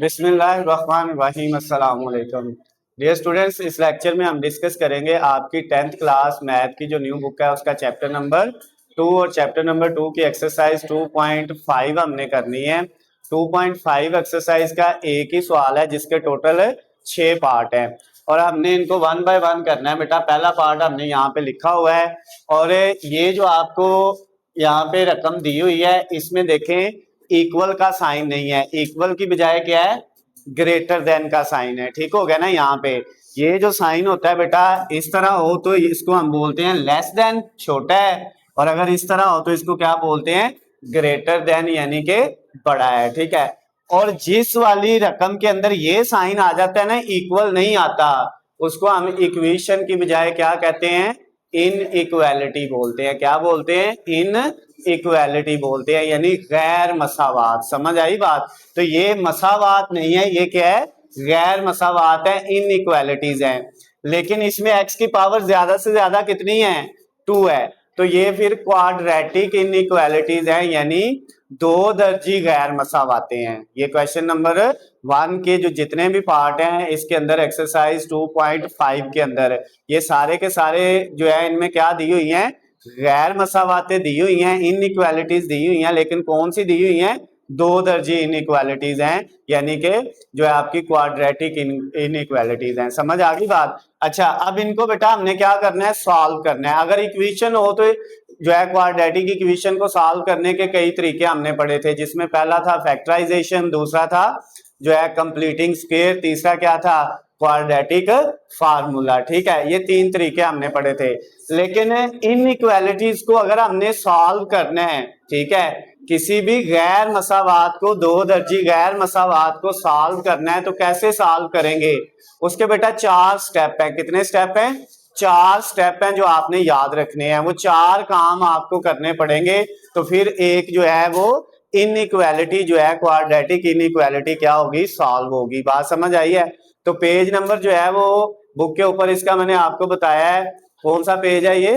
बिस्मिल्लाहिर्रहमानिर्रहीम अस्सलाम वालेकुम। डियर स्टूडेंट्स, इस लेक्चर में हम डिस्कस करेंगे आपकी 10th क्लास मैथ की जो न्यू बुक है उसका चैप्टर नंबर 2 और चैप्टर नंबर 2 की एक्सरसाइज 2.5 हमने करनी है। 2.5 एक्सरसाइज का एक ही सवाल है जिसके टोटल 6 पार्ट हैं और हमने इनको वन बाय वन करना है। बेटा पहला पार्ट हमने यहाँ पे लिखा हुआ है और ये जो आपको यहाँ पे रकम दी हुई है इसमें देखें इक्वल का साइन नहीं है, इक्वल की बजाय क्या है, ग्रेटर देन का साइन है। ठीक हो गया ना। यहाँ पे ये जो साइन होता है बेटा इस तरह हो तो इसको हम बोलते हैं लेस देन, छोटा है, और अगर इस तरह हो तो इसको क्या बोलते हैं, ग्रेटर देन यानी कि बड़ा है। ठीक है। और जिस वाली रकम के अंदर ये साइन आ जाता है ना, इक्वल नहीं आता, उसको हम इक्वेशन की बजाय क्या कहते हैं, इन इक्वालिटी बोलते हैं। क्या बोलते हैं, इन इक्वालिटी बोलते हैं, यानी गैर मसावात। समझ आई बात। तो ये मसावात नहीं है, ये क्या है, गैर मसावात है, इन इक्वालिटीज है। लेकिन इसमें x की पावर ज्यादा से ज्यादा कितनी है, 2 है। तो ये फिर क्वाड्रेटिक इन इक्वालिटीज है, यानी दो दर्जी गैर मसावाते हैं। ये क्वेश्चन नंबर 1 के जो जितने भी पार्ट हैं इसके अंदर एक्सरसाइज 2.5 के अंदर ये सारे के सारे जो है इनमें क्या दी हुई हैं, गैर मसावाते दी हुई हैं, इनइक्वालिटीज दी हुई हैं। लेकिन कौन सी दी हुई हैं, दो दर्जी इनइक्वालिटीज हैं, यानी कि जो है आपकी क्वाड्रेटिक इनइक्वालिटीज हैं। समझ आ गई बात। अच्छा, अब इनको बेटा हमने क्या करना है, सॉल्व करना है। अगर इक्वेशन हो तो जो है क्वाड्रेटिक इक्वेशन को सॉल्व करने के कई तरीके हमने पढ़े थे, जिसमें पहला था फैक्टराइजेशन, दूसरा था जो है कंप्लीटिंग स्क्वायर, तीसरा क्या था, क्वाड्रेटिक फार्मूला। ठीक है, ये 3 तरीके हमने पढ़े थे। लेकिन इन इक्वालिटीज को अगर हमने सॉल्व करना है, ठीक है, किसी भी गैर मसावात को, दो दर्जी गैर मसावात को सॉल्व करना है तो कैसे सॉल्व करेंगे, उसके बेटा 4 स्टेप है। कितने स्टेप हैं, 4 स्टेप हैं जो आपने याद रखने हैं। वो 4 काम आपको करने पड़ेंगे तो फिर एक जो है वो इनइक्वालिटी जो है, क्वाड्रेटिक इनइक्वालिटी क्या होगी, सॉल्व होगी। बात समझ आई है। तो पेज नंबर जो है वो बुक के ऊपर इसका मैंने आपको बताया है, कौन सा पेज है ये,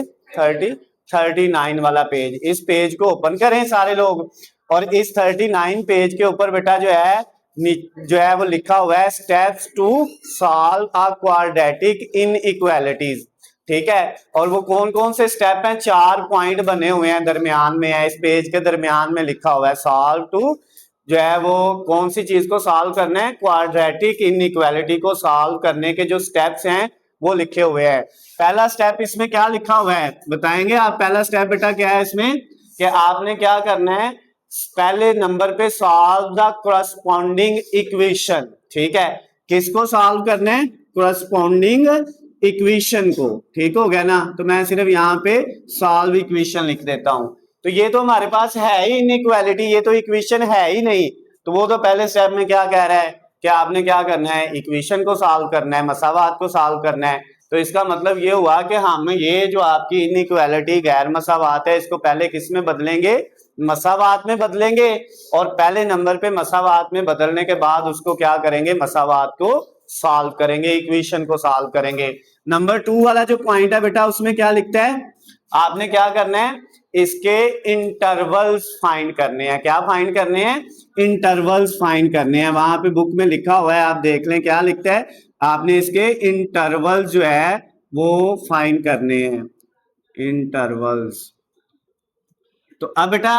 39 वाला पेज। इस पेज को ओपन करें सारे लोग, और इस 39 पेज के ऊपर बेटा जो है वो लिखा हुआ है steps to solve a quadratic inequalities. ठीक है, और वो कौन कौन से स्टेप हैं, 4 पॉइंट बने हुए हैं, दरमियान में है, इस पेज के दरमियान में लिखा हुआ है सॉल्व टू, जो है वो कौन सी चीज को सॉल्व करना है, क्वाड्रेटिक इनइक्वालिटी को सॉल्व करने के जो स्टेप्स हैं वो लिखे हुए हैं। पहला स्टेप इसमें क्या लिखा हुआ है बताएंगे आप। पहला स्टेप बेटा क्या है इसमें, कि आपने क्या करना है, पहले नंबर पे सॉल्व द करस्पॉन्डिंग इक्वेशन। ठीक है, किसको सॉल्व करना है, करस्पॉन्डिंग इक्वेशन को। ठीक हो गया ना। तो मैं सिर्फ यहाँ पे सॉल्व इक्वेशन लिख देता हूं। तो ये तो हमारे पास है ही इनइक्वालिटी, ये तो इक्वेशन है ही नहीं। तो वो तो पहले स्टेप में क्या कह रहा है कि आपने क्या करना है, इक्वेशन को सॉल्व करना है, मसावात को सॉल्व करना है। तो इसका मतलब ये हुआ कि हम ये जो आपकी इनइक्वालिटी गैर मसावात है इसको पहले किस में बदलेंगे, मसावात में बदलेंगे, और पहले नंबर पे मसावात में बदलने के बाद उसको क्या करेंगे, मसावात को सॉल्व करेंगे, इक्वेशन को सॉल्व करेंगे। नंबर 2 वाला जो पॉइंट है बेटा उसमें क्या लिखता है, आपने क्या करना है, इसके इंटरवल्स फाइंड करने हैं। क्या फाइंड करने हैं, इंटरवल्स फाइंड करने हैं। वहां पे बुक में लिखा हुआ है, आप देख लें क्या लिखता है, आपने इसके इंटरवल्स जो है वो फाइंड करने हैं, इंटरवल्स। तो अब बेटा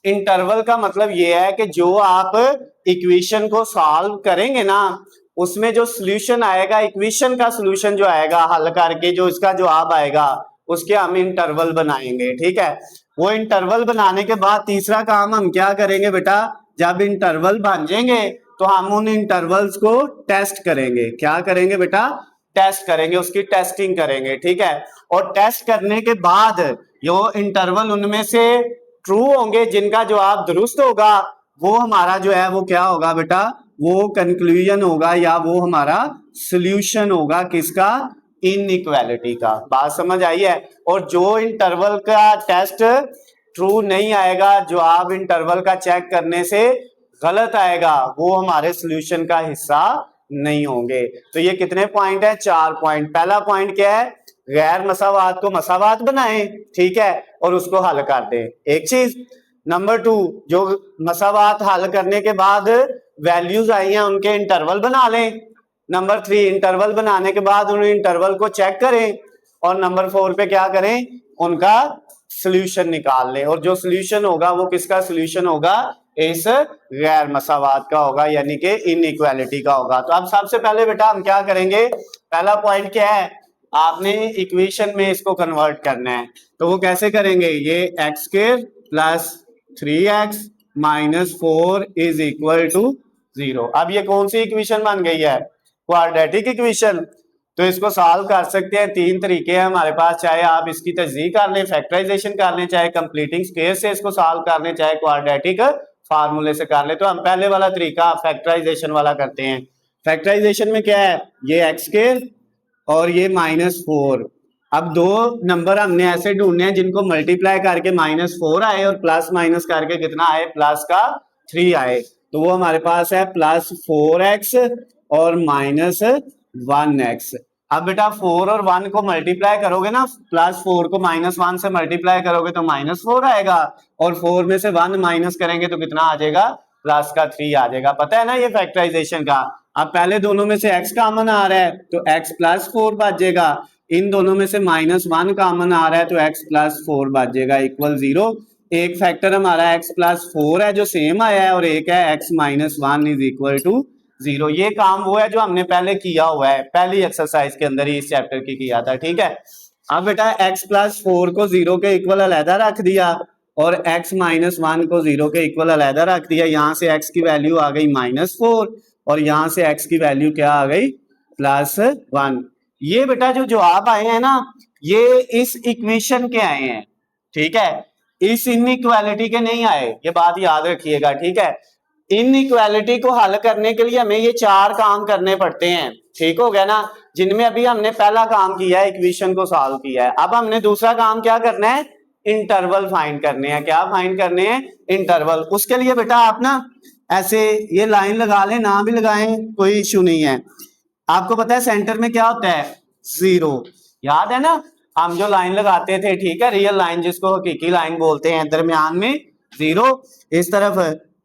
इंटरवल का मतलब ये है कि जो आप इक्वेशन को सॉल्व करेंगे ना, उसमें जो सॉल्यूशन आएगा, इक्वेशन का सॉल्यूशन जो आएगा हल करके, जो इसका जवाब आएगा उसके हम इंटरवल बनाएंगे। ठीक है, वो इंटरवल बनाने के बाद तीसरा काम हम क्या करेंगे बेटा, जब इंटरवल बन जाएंगे तो हम उन इंटरवल्स को टेस्ट करेंगे। क्या करेंगे बेटा, टेस्ट करेंगे, उसकी टेस्टिंग करेंगे। ठीक है, और टेस्ट करने के बाद जो इंटरवल उनमें से ट्रू होंगे, जिनका जवाब दुरुस्त होगा, वो हमारा जो है वो क्या होगा बेटा, वो कंक्लूजन होगा या वो हमारा सॉल्यूशन होगा किसका, इनइक्वालिटी का। बात समझ आई है। और जो इंटरवल का टेस्ट ट्रू नहीं आएगा, जवाब इंटरवल का चेक करने से गलत आएगा, वो हमारे सॉल्यूशन का हिस्सा नहीं होंगे। तो ये कितने पॉइंट है, 4 पॉइंट। पहला पॉइंट क्या है, गैर मसावात को मसावात बनाएं, ठीक है, और उसको हल कर दें, एक चीज। नंबर 2 जो मसावात हल करने के बाद वैल्यूज आई हैं उनके इंटरवल बना लें। नंबर 3 इंटरवल बनाने के बाद उन इंटरवल को चेक करें। और नंबर 4 पे क्या करें, उनका सोल्यूशन निकाल लें। और जो सोल्यूशन होगा वो किसका सोल्यूशन होगा, इस गैर मसावात का होगा, यानी कि इनइक्वालिटी का होगा। तो अब सबसे पहले बेटा हम क्या करेंगे, पहला पॉइंट क्या है, आपने इक्वेशन में इसको कन्वर्ट करना है। तो वो कैसे करेंगे, ये x square plus 3x minus 4 is equal to 0। अब ये कौन सी इक्वेशन बन गई है, क्वाड्रेटिक इक्वेशन। तो इसको सॉल्व कर सकते हैं, 3 तरीके हैं हमारे पास, चाहे आप इसकी तजदीद कर लें, फैक्टराइजेशन कर लें, चाहे कंप्लीटिंग स्क्वायर से इसको सॉल्व कर लें, चाहे क्वाड्रेटिक फार्मूले से कर लें। तो हम पहले वाला तरीका फैक्टराइजेशन वाला करते हैं। फैक्टराइजेशन में क्या है, ये एक्स स्क्वायर और ये -4। अब दो नंबर हमने ऐसे ढूंढने हैं जिनको मल्टीप्लाई करके -4 आए और प्लस माइनस करके कितना आए, प्लस का 3 आए। तो वो हमारे पास है +4x और -1x। अब बेटा 4 और 1 को मल्टीप्लाई करोगे ना, +4 को -1 से मल्टीप्लाई करोगे तो -4 आएगा, और 4 में से 1 माइनस करेंगे तो कितना आ जाएगा, प्लस का 3 आ जाएगा। पता है ना ये फैक्टराइजेशन का। अब पहले दोनों में से x कॉमन आ रहा है तो x +4 बच जाएगा, इन दोनों में से -1 कॉमन आ रहा है तो x +4 बच जाएगा इक्वल 0। एक फैक्टर हमारा x +4 है जो सेम आया है, और एक है x -1 इज इक्वल टू 0। ये काम वो है जो हमने पहले किया हुआ है, पहली एक्सरसाइज के अंदर ही इस चैप्टर की किया था, ठीक है। अब बेटा x +4 को 0 के इक्वल अलहदा रख दिया और x -1 को 0 के इक्वल अलहदा रख दिया। यहाँ से x की वैल्यू आ गई -4 और यहाँ से x की वैल्यू क्या आ गई, +1। ये बेटा जो जवाब आए हैं ना, ये इस इक्वेशन के आए हैं, ठीक है, इस इनइक्वालिटी के नहीं आए, ये बात याद रखिएगा, ठीक है। इनइक्वालिटी को हल करने के लिए हमें ये 4 काम करने पड़ते हैं, ठीक हो गया ना, जिनमें अभी हमने पहला काम किया है, इक्वेशन को सॉल्व किया है। अब हमने दूसरा काम क्या करना है, इंटरवल फाइंड करने हैं। क्या फाइंड करने हैं, इंटरवल। उसके लिए बेटा आप ना ऐसे ये लाइन लगा लें, ना भी लगाएं कोई इश्यू नहीं है। आपको पता है सेंटर में क्या होता है, 0, याद है ना, हम जो लाइन लगाते थे, ठीक है, रियल लाइन जिसको हकीकी लाइन बोलते हैं, दरमियान में 0, इस तरफ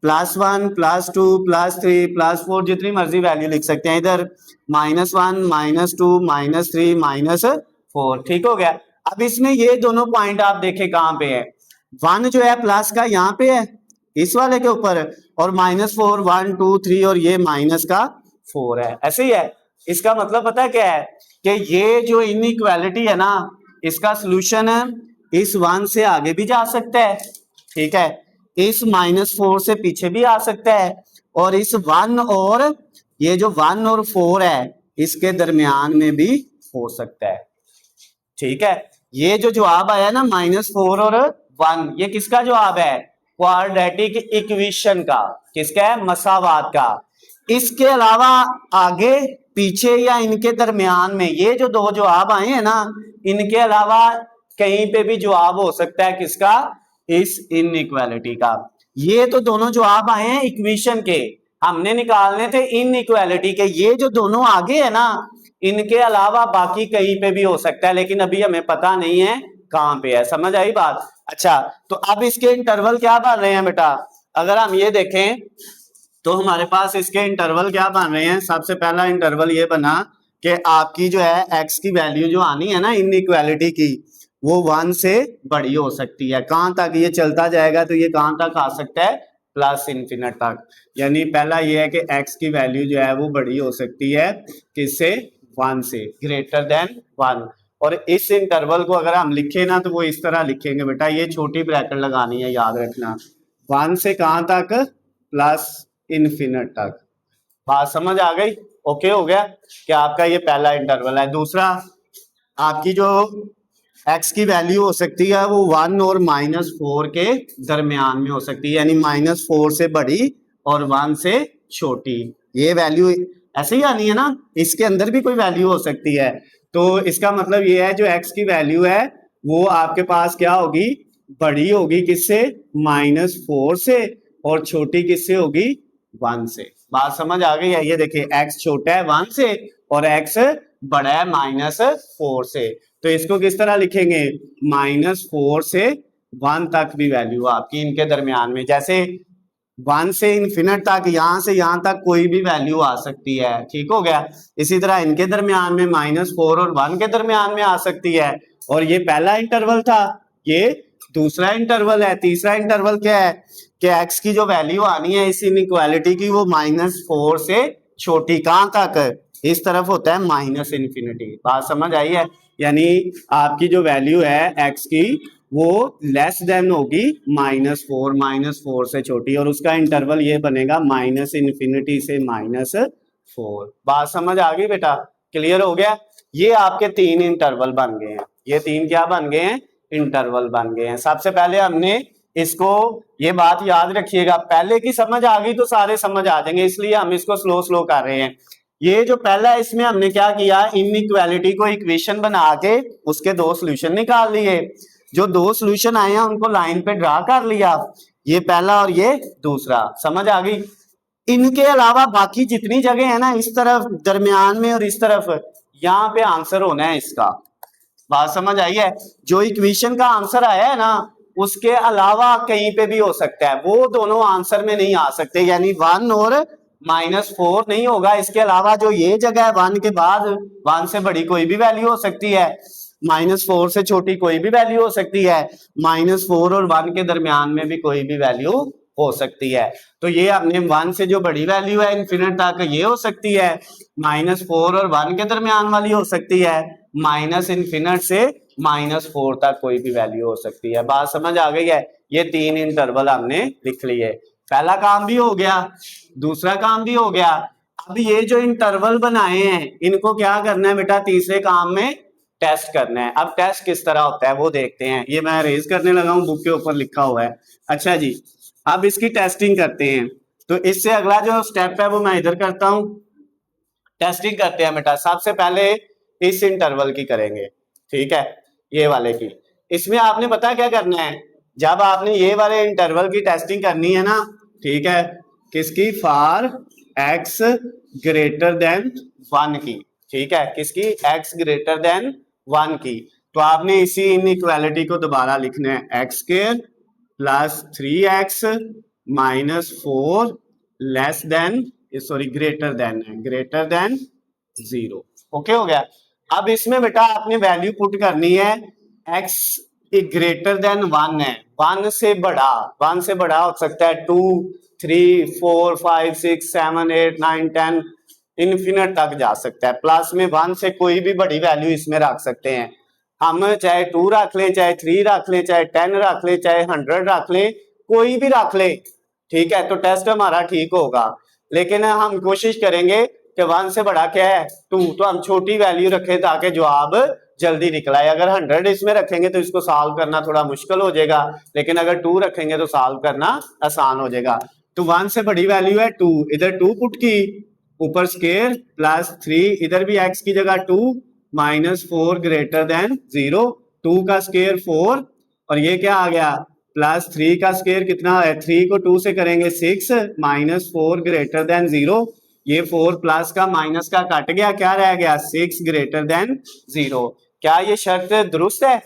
+1 +2 +3 +4 जितनी मर्जी वैल्यू लिख सकते हैं, इधर -1 -2 -3 -4, ठीक हो गया। अब इसमें ये दोनों पॉइंट आप देखें कहां पे है, 1 जो है प्लस का यहाँ पे है इस वाले के ऊपर, और -4 1 2 3 और ये -4 है, ऐसे ही है। इसका मतलब पता है क्या है, कि ये जो इनइक्वालिटी है ना, इसका सोल्यूशन इस 1 से आगे भी जा सकता है, ठीक है, इस -4 से पीछे भी आ सकता है, और इस 1 और ये जो 1 और 4 है इसके दरमियान में भी हो सकता है, ठीक है। ये जो जवाब आया ना -4 और 1, ये किसका जवाब है, क्वाड्रेटिक इक्वेशन का, किसका है, मसावात का। इसके अलावा आगे पीछे या इनके दरमियान में ये जो दो जवाब आए हैं ना, इनके अलावा कहीं पे भी जवाब हो सकता है किसका, इस इनइक्वालिटी का। ये तो दोनों जवाब आए हैं इक्वेशन के, हमने निकालने थे इनइक्वालिटी के। ये जो दोनों आगे है ना, इनके अलावा बाकी कहीं पे भी हो सकता है, लेकिन अभी हमें पता नहीं है कहां पे है। समझ आई बात। अच्छा, तो अब इसके इंटरवल क्या बन रहे हैं बेटा, अगर हम ये देखें तो हमारे पास इसके इंटरवल क्या बन रहे हैं। सबसे पहला इंटरवल ये बना कि आपकी जो है x की वैल्यू जो आनी है ना इनइक्वालिटी की, वो 1 से बड़ी हो सकती है। कहां तक ये चलता जाएगा, तो ये कहां तक आ सकता है, +∞ तक। यानी पहला ये है कि x की वैल्यू जो है वो बड़ी हो सकती है किससे, 1 से, ग्रेटर देन 1। और इस इंटरवल को अगर हम लिखे ना तो वो इस तरह लिखेंगे बेटा, ये छोटी ब्रैकेट लगानी है, याद रखना, 1 से कहां तक, +∞ तक। बात समझ आ गई, ओके हो गया कि आपका ये पहला इंटरवल है। दूसरा, आपकी जो x की वैल्यू हो सकती है वो 1 और -4 के दरमियान में हो सकती है, यानी -4 से बड़ी और 1 से छोटी। ये वैल्यू ऐसे ही आनी है ना, इसके अंदर भी कोई वैल्यू हो सकती है। तो इसका मतलब ये है जो x की वैल्यू है वो आपके पास क्या होगी, बड़ी होगी किससे, -4 से, और छोटी किससे होगी, 1 से। बात समझ आ गई है। ये देखिए x छोटा है 1 से और x बड़ा है -4 से। तो इसको किस तरह लिखेंगे, -4 से 1 तक भी वैल्यू आपकी इनके दरमियान में, जैसे 1 से इन्फिनिट तक, यहां से यहां तक कोई भी वैल्यू आ सकती है, ठीक हो गया। इसी तरह इनके दरमियान में -4 और 1 के दरमियान में आ सकती है। और ये पहला इंटरवल था, ये दूसरा इंटरवल है। तीसरा इंटरवल क्या है कि x की जो वैल्यू आनी है इस इनइक्वालिटी की, वो -4 से छोटी, कहां तक, इस तरफ होता है -इन्फिनिटी। बात समझ आई है? यानी आपकी जो वैल्यू है x की वो लेस देन होगी -4, -4 से छोटी, और उसका इंटरवल ये बनेगा -इन्फिनिटी से -4। बात समझ आ गई बेटा? क्लियर हो गया? ये आपके 3 इंटरवल बन गए हैं। ये 3 क्या बन गए हैं? इंटरवल बन गए हैं। सबसे पहले हमने इसको, ये बात याद रखिएगा, पहले की समझ आ गई तो सारे समझ आ जाएंगे, इसलिए हम इसको स्लो स्लो कर रहे हैं। ये जो पहला है इसमें हमने क्या किया, इनइक्वालिटी को इक्वेशन बना के उसके 2 सॉल्यूशन निकाल लिए। जो 2 सॉल्यूशन आए हैं उनको लाइन पे ड्रा कर लिया, ये पहला और ये दूसरा। समझ आ गई? इनके अलावा बाकी जितनी जगह है ना, इस तरफ, दरमियान में और इस तरफ, यहाँ पे आंसर होना है इसका। बात समझ आई है? जो इक्वेशन का आंसर आया है ना, उसके अलावा कहीं पे भी हो सकता है, वो दोनों आंसर में नहीं आ सकते। यानी 1 और -4 नहीं होगा, इसके अलावा जो ये जगह है 1 के बाद, 1 से बड़ी कोई भी वैल्यू हो सकती है, -4 से छोटी कोई भी वैल्यू हो सकती है, -4 और 1 के दरमियान में भी कोई भी वैल्यू हो सकती है। तो ये हमने 1 से जो बड़ी वैल्यू है इन्फिनिट तक, ये हो सकती है, -4 और 1 के दरमियान वाली हो सकती है, इन्फिनिट से -4 तक कोई भी वैल्यू हो सकती है। बात समझ आ गई है? ये 3 इंटरवल हमने लिख लिए। पहला काम भी हो गया, दूसरा काम भी हो गया। अब ये जो इंटरवल बनाए हैं इनको क्या करना है बेटा, तीसरे काम में टेस्ट करना है। अब टेस्ट किस तरह होता है वो देखते हैं। ये मैं रेज करने लगा हूं, बुक के ऊपर लिखा हुआ है। अच्छा जी, अब इसकी टेस्टिंग करते हैं। तो इससे अगला जो स्टेप है वो मैं इधर करता हूं। टेस्टिंग करते हैं बेटा। सबसे पहले इस इंटरवल की करेंगे, ठीक है, ये वाले की। इसमें आपने पता क्या करना है, जब आपने ये वाले इंटरवल की टेस्टिंग करनी है ना, ठीक है, किसकी, फॉर x ग्रेटर देन 1 की, ठीक है, किसकी, x ग्रेटर देन 1 की। तो आपने इसी इनइक्वालिटी को दोबारा लिखना है, x square plus 3x -4 less than, sorry greater than है, ग्रेटर देन 0। ओके हो गया? अब इसमें बेटा आपने वैल्यू पुट करनी है, x ग्रेटर देन 1 है, 1 से बड़ा, 1 से बड़ा हो सकता है 2, 3, 4, 5, 6, 7, 8, 9, 10, इन्फिनिट तक जा सकता है। प्लस में 1 से कोई भी बड़ी वैल्यू इसमें रख सकते हैं। हम चाहे 2 रख लें, चाहे 3 रख लें, चाहे 10 रख लें, चाहे 100 रख लें, कोई भी रख ले, ठीक है, तो टेस्ट हमारा ठीक होगा। लेकिन हम कोशिश करेंगे कि 1 से बड़ा क्या है, 2, तो हम छोटी वैल्यू रखें ताकि जवाब जल्दी निकला है। अगर 100 इसमें रखेंगे तो इसको सॉल्व करना थोड़ा मुश्किल हो जाएगा, लेकिन अगर 2 रखेंगे तो सॉल्व करना आसान हो जाएगा। तो 1 से बड़ी वैल्यू है 2, इधर 2 पुट की, ऊपर स्केयर प्लस 3, इधर भी x की जगह 2, -4 ग्रेटर देन 0, 2 का स्केयर 4, और ये क्या आ गया, प्लस 3 का स्केयर कितना है, 3 को 2 से करेंगे 6, -4 ग्रेटर देन 0, ये 4 प्लस का माइनस का कट गया, क्या रह गया, 6 ग्रेटर देन 0। क्या ये शर्त दुरुस्त है?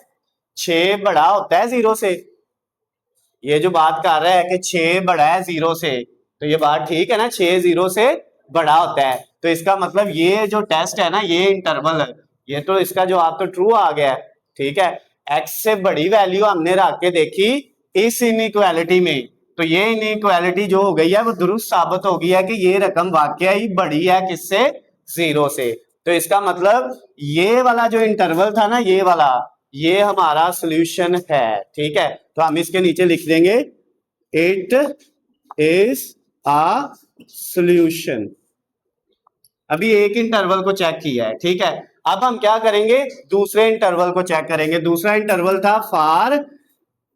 6 बड़ा होता है 0 से? ये जो बात कर रहा है कि 6 बड़ा है 0 से, तो ये बात ठीक है ना, 6 0 से बड़ा होता है। तो इसका मतलब ये जो टेस्ट है ना, ये इंटरवल है, ये तो इसका जवाब तो ट्रू आ गया है, ठीक है। x से बड़ी वैल्यू हमने रख के देखी इस इनइक्वालिटी में, तो ये इनइक्वालिटी जो हो गई है वो दुरुस्त साबित हो गई है कि ये रकम वाकई ही बड़ी है किससे, 0 से। तो इसका मतलब ये वाला जो इंटरवल था ना, ये वाला, ये हमारा सोल्यूशन है, ठीक है। तो हम इसके नीचे लिख देंगे, इट इज अ सोल्यूशन। अभी एक इंटरवल को चेक किया है, ठीक है। अब हम क्या करेंगे, दूसरे इंटरवल को चेक करेंगे। दूसरा इंटरवल था फॉर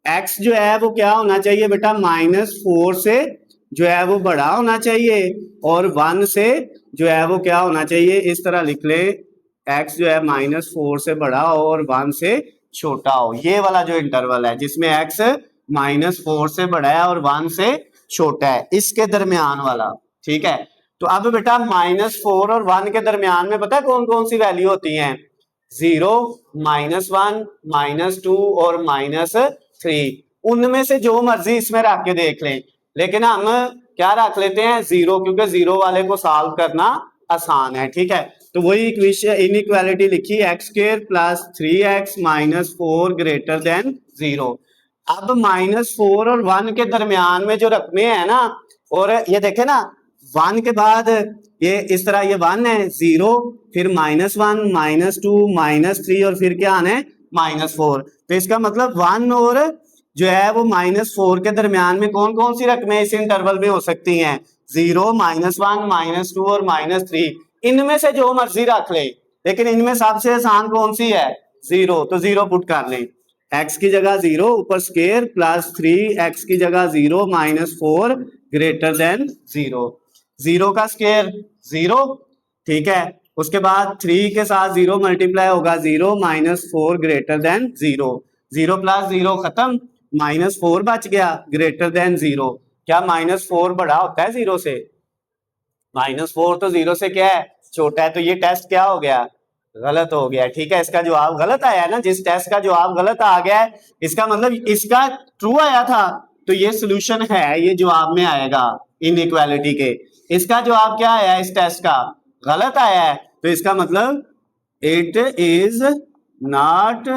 x जो है वो क्या होना चाहिए बेटा, -4 से जो है वो बड़ा होना चाहिए, और 1 से जो है वो क्या होना चाहिए, इस तरह लिख ले, x जो है -4 से बड़ा और 1 से छोटा हो। ये वाला जो इंटरवल है जिसमें x -4 से बड़ा है और 1 से छोटा है, इसके दरमियान वाला, ठीक है। तो अब बेटा -4 और 1 के दरमियान में पता है कौन कौन सी वैल्यू होती हैं, 0, -1, -2 और 3, उनमें से जो मर्जी इसमें रख के देख लें, लेकिन हम क्या रख लेते हैं 0, क्योंकि 0 वाले को सॉल्व करना आसान है। ठीक है, तो वही इक्वेशन इनइक्वालिटी लिखी x² plus 3x minus 4 greater than 0। अब -4 और 1 के दरमियान में जो रकमें है ना, और ये देखे ना 1 के बाद ये इस तरह ये 1 है 0, फिर -1 -2 -3 और फिर क्या आना है -4। तो इसका मतलब 1 और जो है वो -4 के दरमियान में कौन कौन सी रकमें इस इंटरवल में हो सकती हैं 0 -1 -2 और -3। इनमें से जो मर्जी रख ले, लेकिन इनमें सबसे आसान कौन सी है 0, तो 0 पुट कर लें। x की जगह 0 ऊपर स्केयर प्लस 3x की जगह 0 -4 ग्रेटर देन 0। 0 का स्केयर 0, ठीक है, उसके बाद 3 के साथ 0 मल्टीप्लाई होगा 0 -4 ग्रेटर देन 0। 0 प्लस 0 खत्म, -4 बच गया ग्रेटर देन 0। क्या -4 बड़ा होता है 0 से? -4 तो 0 से क्या है छोटा है, तो ये टेस्ट क्या हो गया गलत हो गया। ठीक है, इसका जवाब गलत आया है ना, जिस टेस्ट का जवाब गलत आ गया है इसका मतलब इसका ट्रू आया था, तो ये सोल्यूशन है, ये जवाब में आएगा इनइक्वालिटी के। इसका जवाब क्या आया इस टेस्ट का गलत आया है, तो इसका मतलब it is not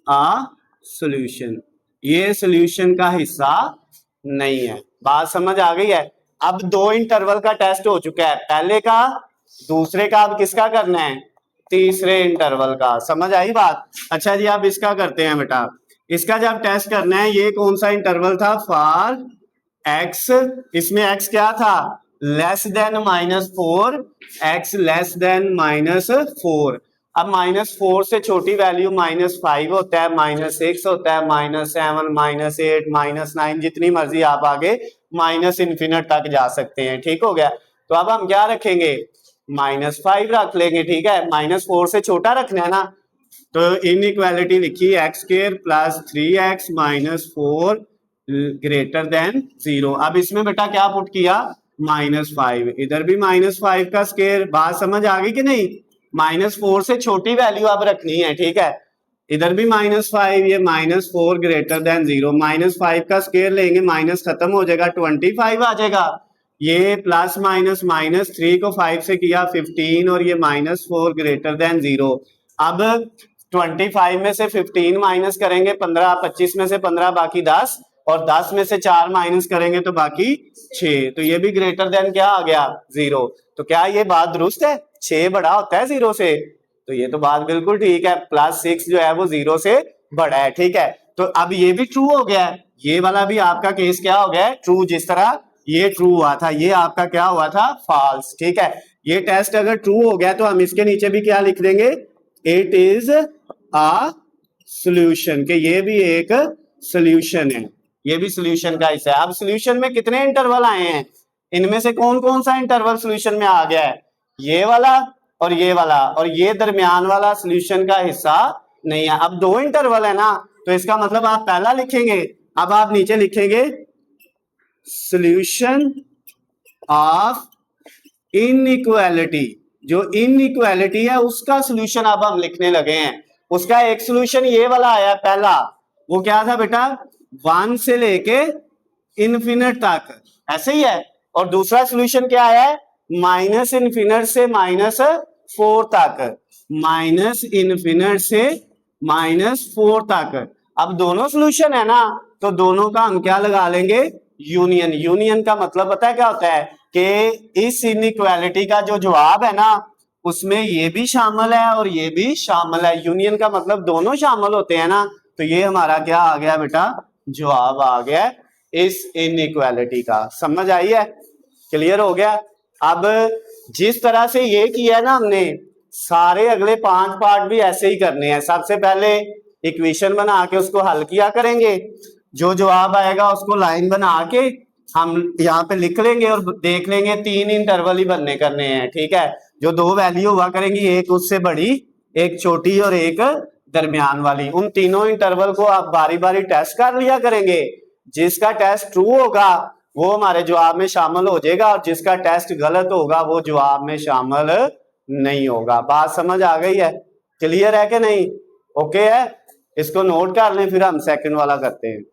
a solution, ये सोल्यूशन का हिस्सा नहीं है। बात समझ आ गई है? अब 2 इंटरवल का टेस्ट हो चुका है, पहले का दूसरे का, अब किसका करना है तीसरे इंटरवल का। समझ आई बात? अच्छा जी, अब इसका करते हैं बेटा। इसका जब टेस्ट करना है, ये कौन सा इंटरवल था फॉर x, इसमें x क्या था less than -4, x less than -4। अब -4 से छोटी वैल्यू -5 होता है, -6 होता है, -7 -8 -9, जितनी मर्जी आप आगे -इन्फिनिट तक जा सकते हैं। ठीक हो गया, तो अब हम क्या रखेंगे -5 रख लेंगे। ठीक है, -4 से छोटा रखना है ना, तो इनइक्वालिटी लिखी x² plus 3x -4 greater than 0। अब इसमें बेटा क्या पुट किया -5, इधर भी -5 का स्केयर। बात समझ आ गई कि नहीं? -4 से छोटी वैल्यू अब रखनी है। ठीक है, इधर भी -5, ये -4 ग्रेटर देन 0। -5 का स्केयर लेंगे, माइनस खत्म हो जाएगा 25 आ जाएगा। ये प्लस माइनस -3 को 5 से किया 15, और ये -4 ग्रेटर देन 0। अब 25 में से 15 माइनस करेंगे 15, 25 में से 15 बाकी 10, और 10 में से 4 माइनस करेंगे तो बाकी 6, तो ये भी ग्रेटर देन क्या आ गया 0। तो क्या ये बात दुरुस्त है 6 बड़ा होता है 0 से? तो ये तो बात बिल्कुल ठीक है, +6 जो है वो 0 से बड़ा है। ठीक है, तो अब ये भी ट्रू हो गया है, ये वाला भी आपका केस क्या हो गया है ट्रू। जिस तरह ये ट्रू हुआ था, ये आपका क्या हुआ था फॉल्स। ठीक है, ये टेस्ट अगर ट्रू हो गया तो हम इसके नीचे भी क्या लिख देंगे इट इज अ सॉल्यूशन, के ये भी एक सॉल्यूशन है, ये भी सॉल्यूशन का हिस्सा है। अब सॉल्यूशन में कितने इंटरवल आए हैं, इनमें से कौन कौन सा इंटरवल सॉल्यूशन में आ गया है? ये वाला और ये वाला, और ये दरमियान वाला सॉल्यूशन का हिस्सा नहीं है। अब 2 इंटरवल है ना, तो इसका मतलब आप पहला लिखेंगे, अब आप नीचे लिखेंगे सॉल्यूशन ऑफ इनइक्वालिटी। जो इनइक्वालिटी है उसका सॉल्यूशन अब हम लिखने लगे हैं। उसका एक सॉल्यूशन ये वाला आया पहला, वो क्या था बेटा 1 से लेके इन्फिनिट तक, ऐसे ही है। और दूसरा सॉल्यूशन क्या आया है -इन्फिनिट से -4 तक, -इन्फिनिट से -4 तक। अब दोनों सॉल्यूशन है ना, तो दोनों का हम क्या लगा लेंगे यूनियन। यूनियन का मतलब पता है क्या होता है कि इस इनइक्वालिटी का जो जवाब है ना उसमें ये भी शामिल है और ये भी शामिल है। यूनियन का मतलब दोनों शामिल होते हैं ना, तो ये हमारा क्या आ गया बेटा जवाब आ गया इस इनइक्वालिटी का। समझ आई है? क्लियर हो गया? अब जिस तरह से ये किया ना हमने, सारे अगले 5 पार्ट भी ऐसे ही करने हैं। सबसे पहले इक्वेशन बना के उसको हल किया करेंगे, जो जवाब आएगा उसको लाइन बना के हम यहाँ पे लिख लेंगे और देख लेंगे 3 इंटरवल ही बनने करने हैं। ठीक है, जो 2 वैल्यू हुआ करेंगी, एक उससे बड़ी, एक छोटी और एक दरमियान वाली, उन तीनों इंटरवल को आप बारी बारी टेस्ट कर लिया करेंगे। जिसका टेस्ट ट्रू होगा वो हमारे जवाब में शामिल हो जाएगा, और जिसका टेस्ट गलत होगा वो जवाब में शामिल नहीं होगा। बात समझ आ गई है? क्लियर है कि नहीं? ओके है? इसको नोट कर लें, फिर हम सेकंड वाला करते हैं।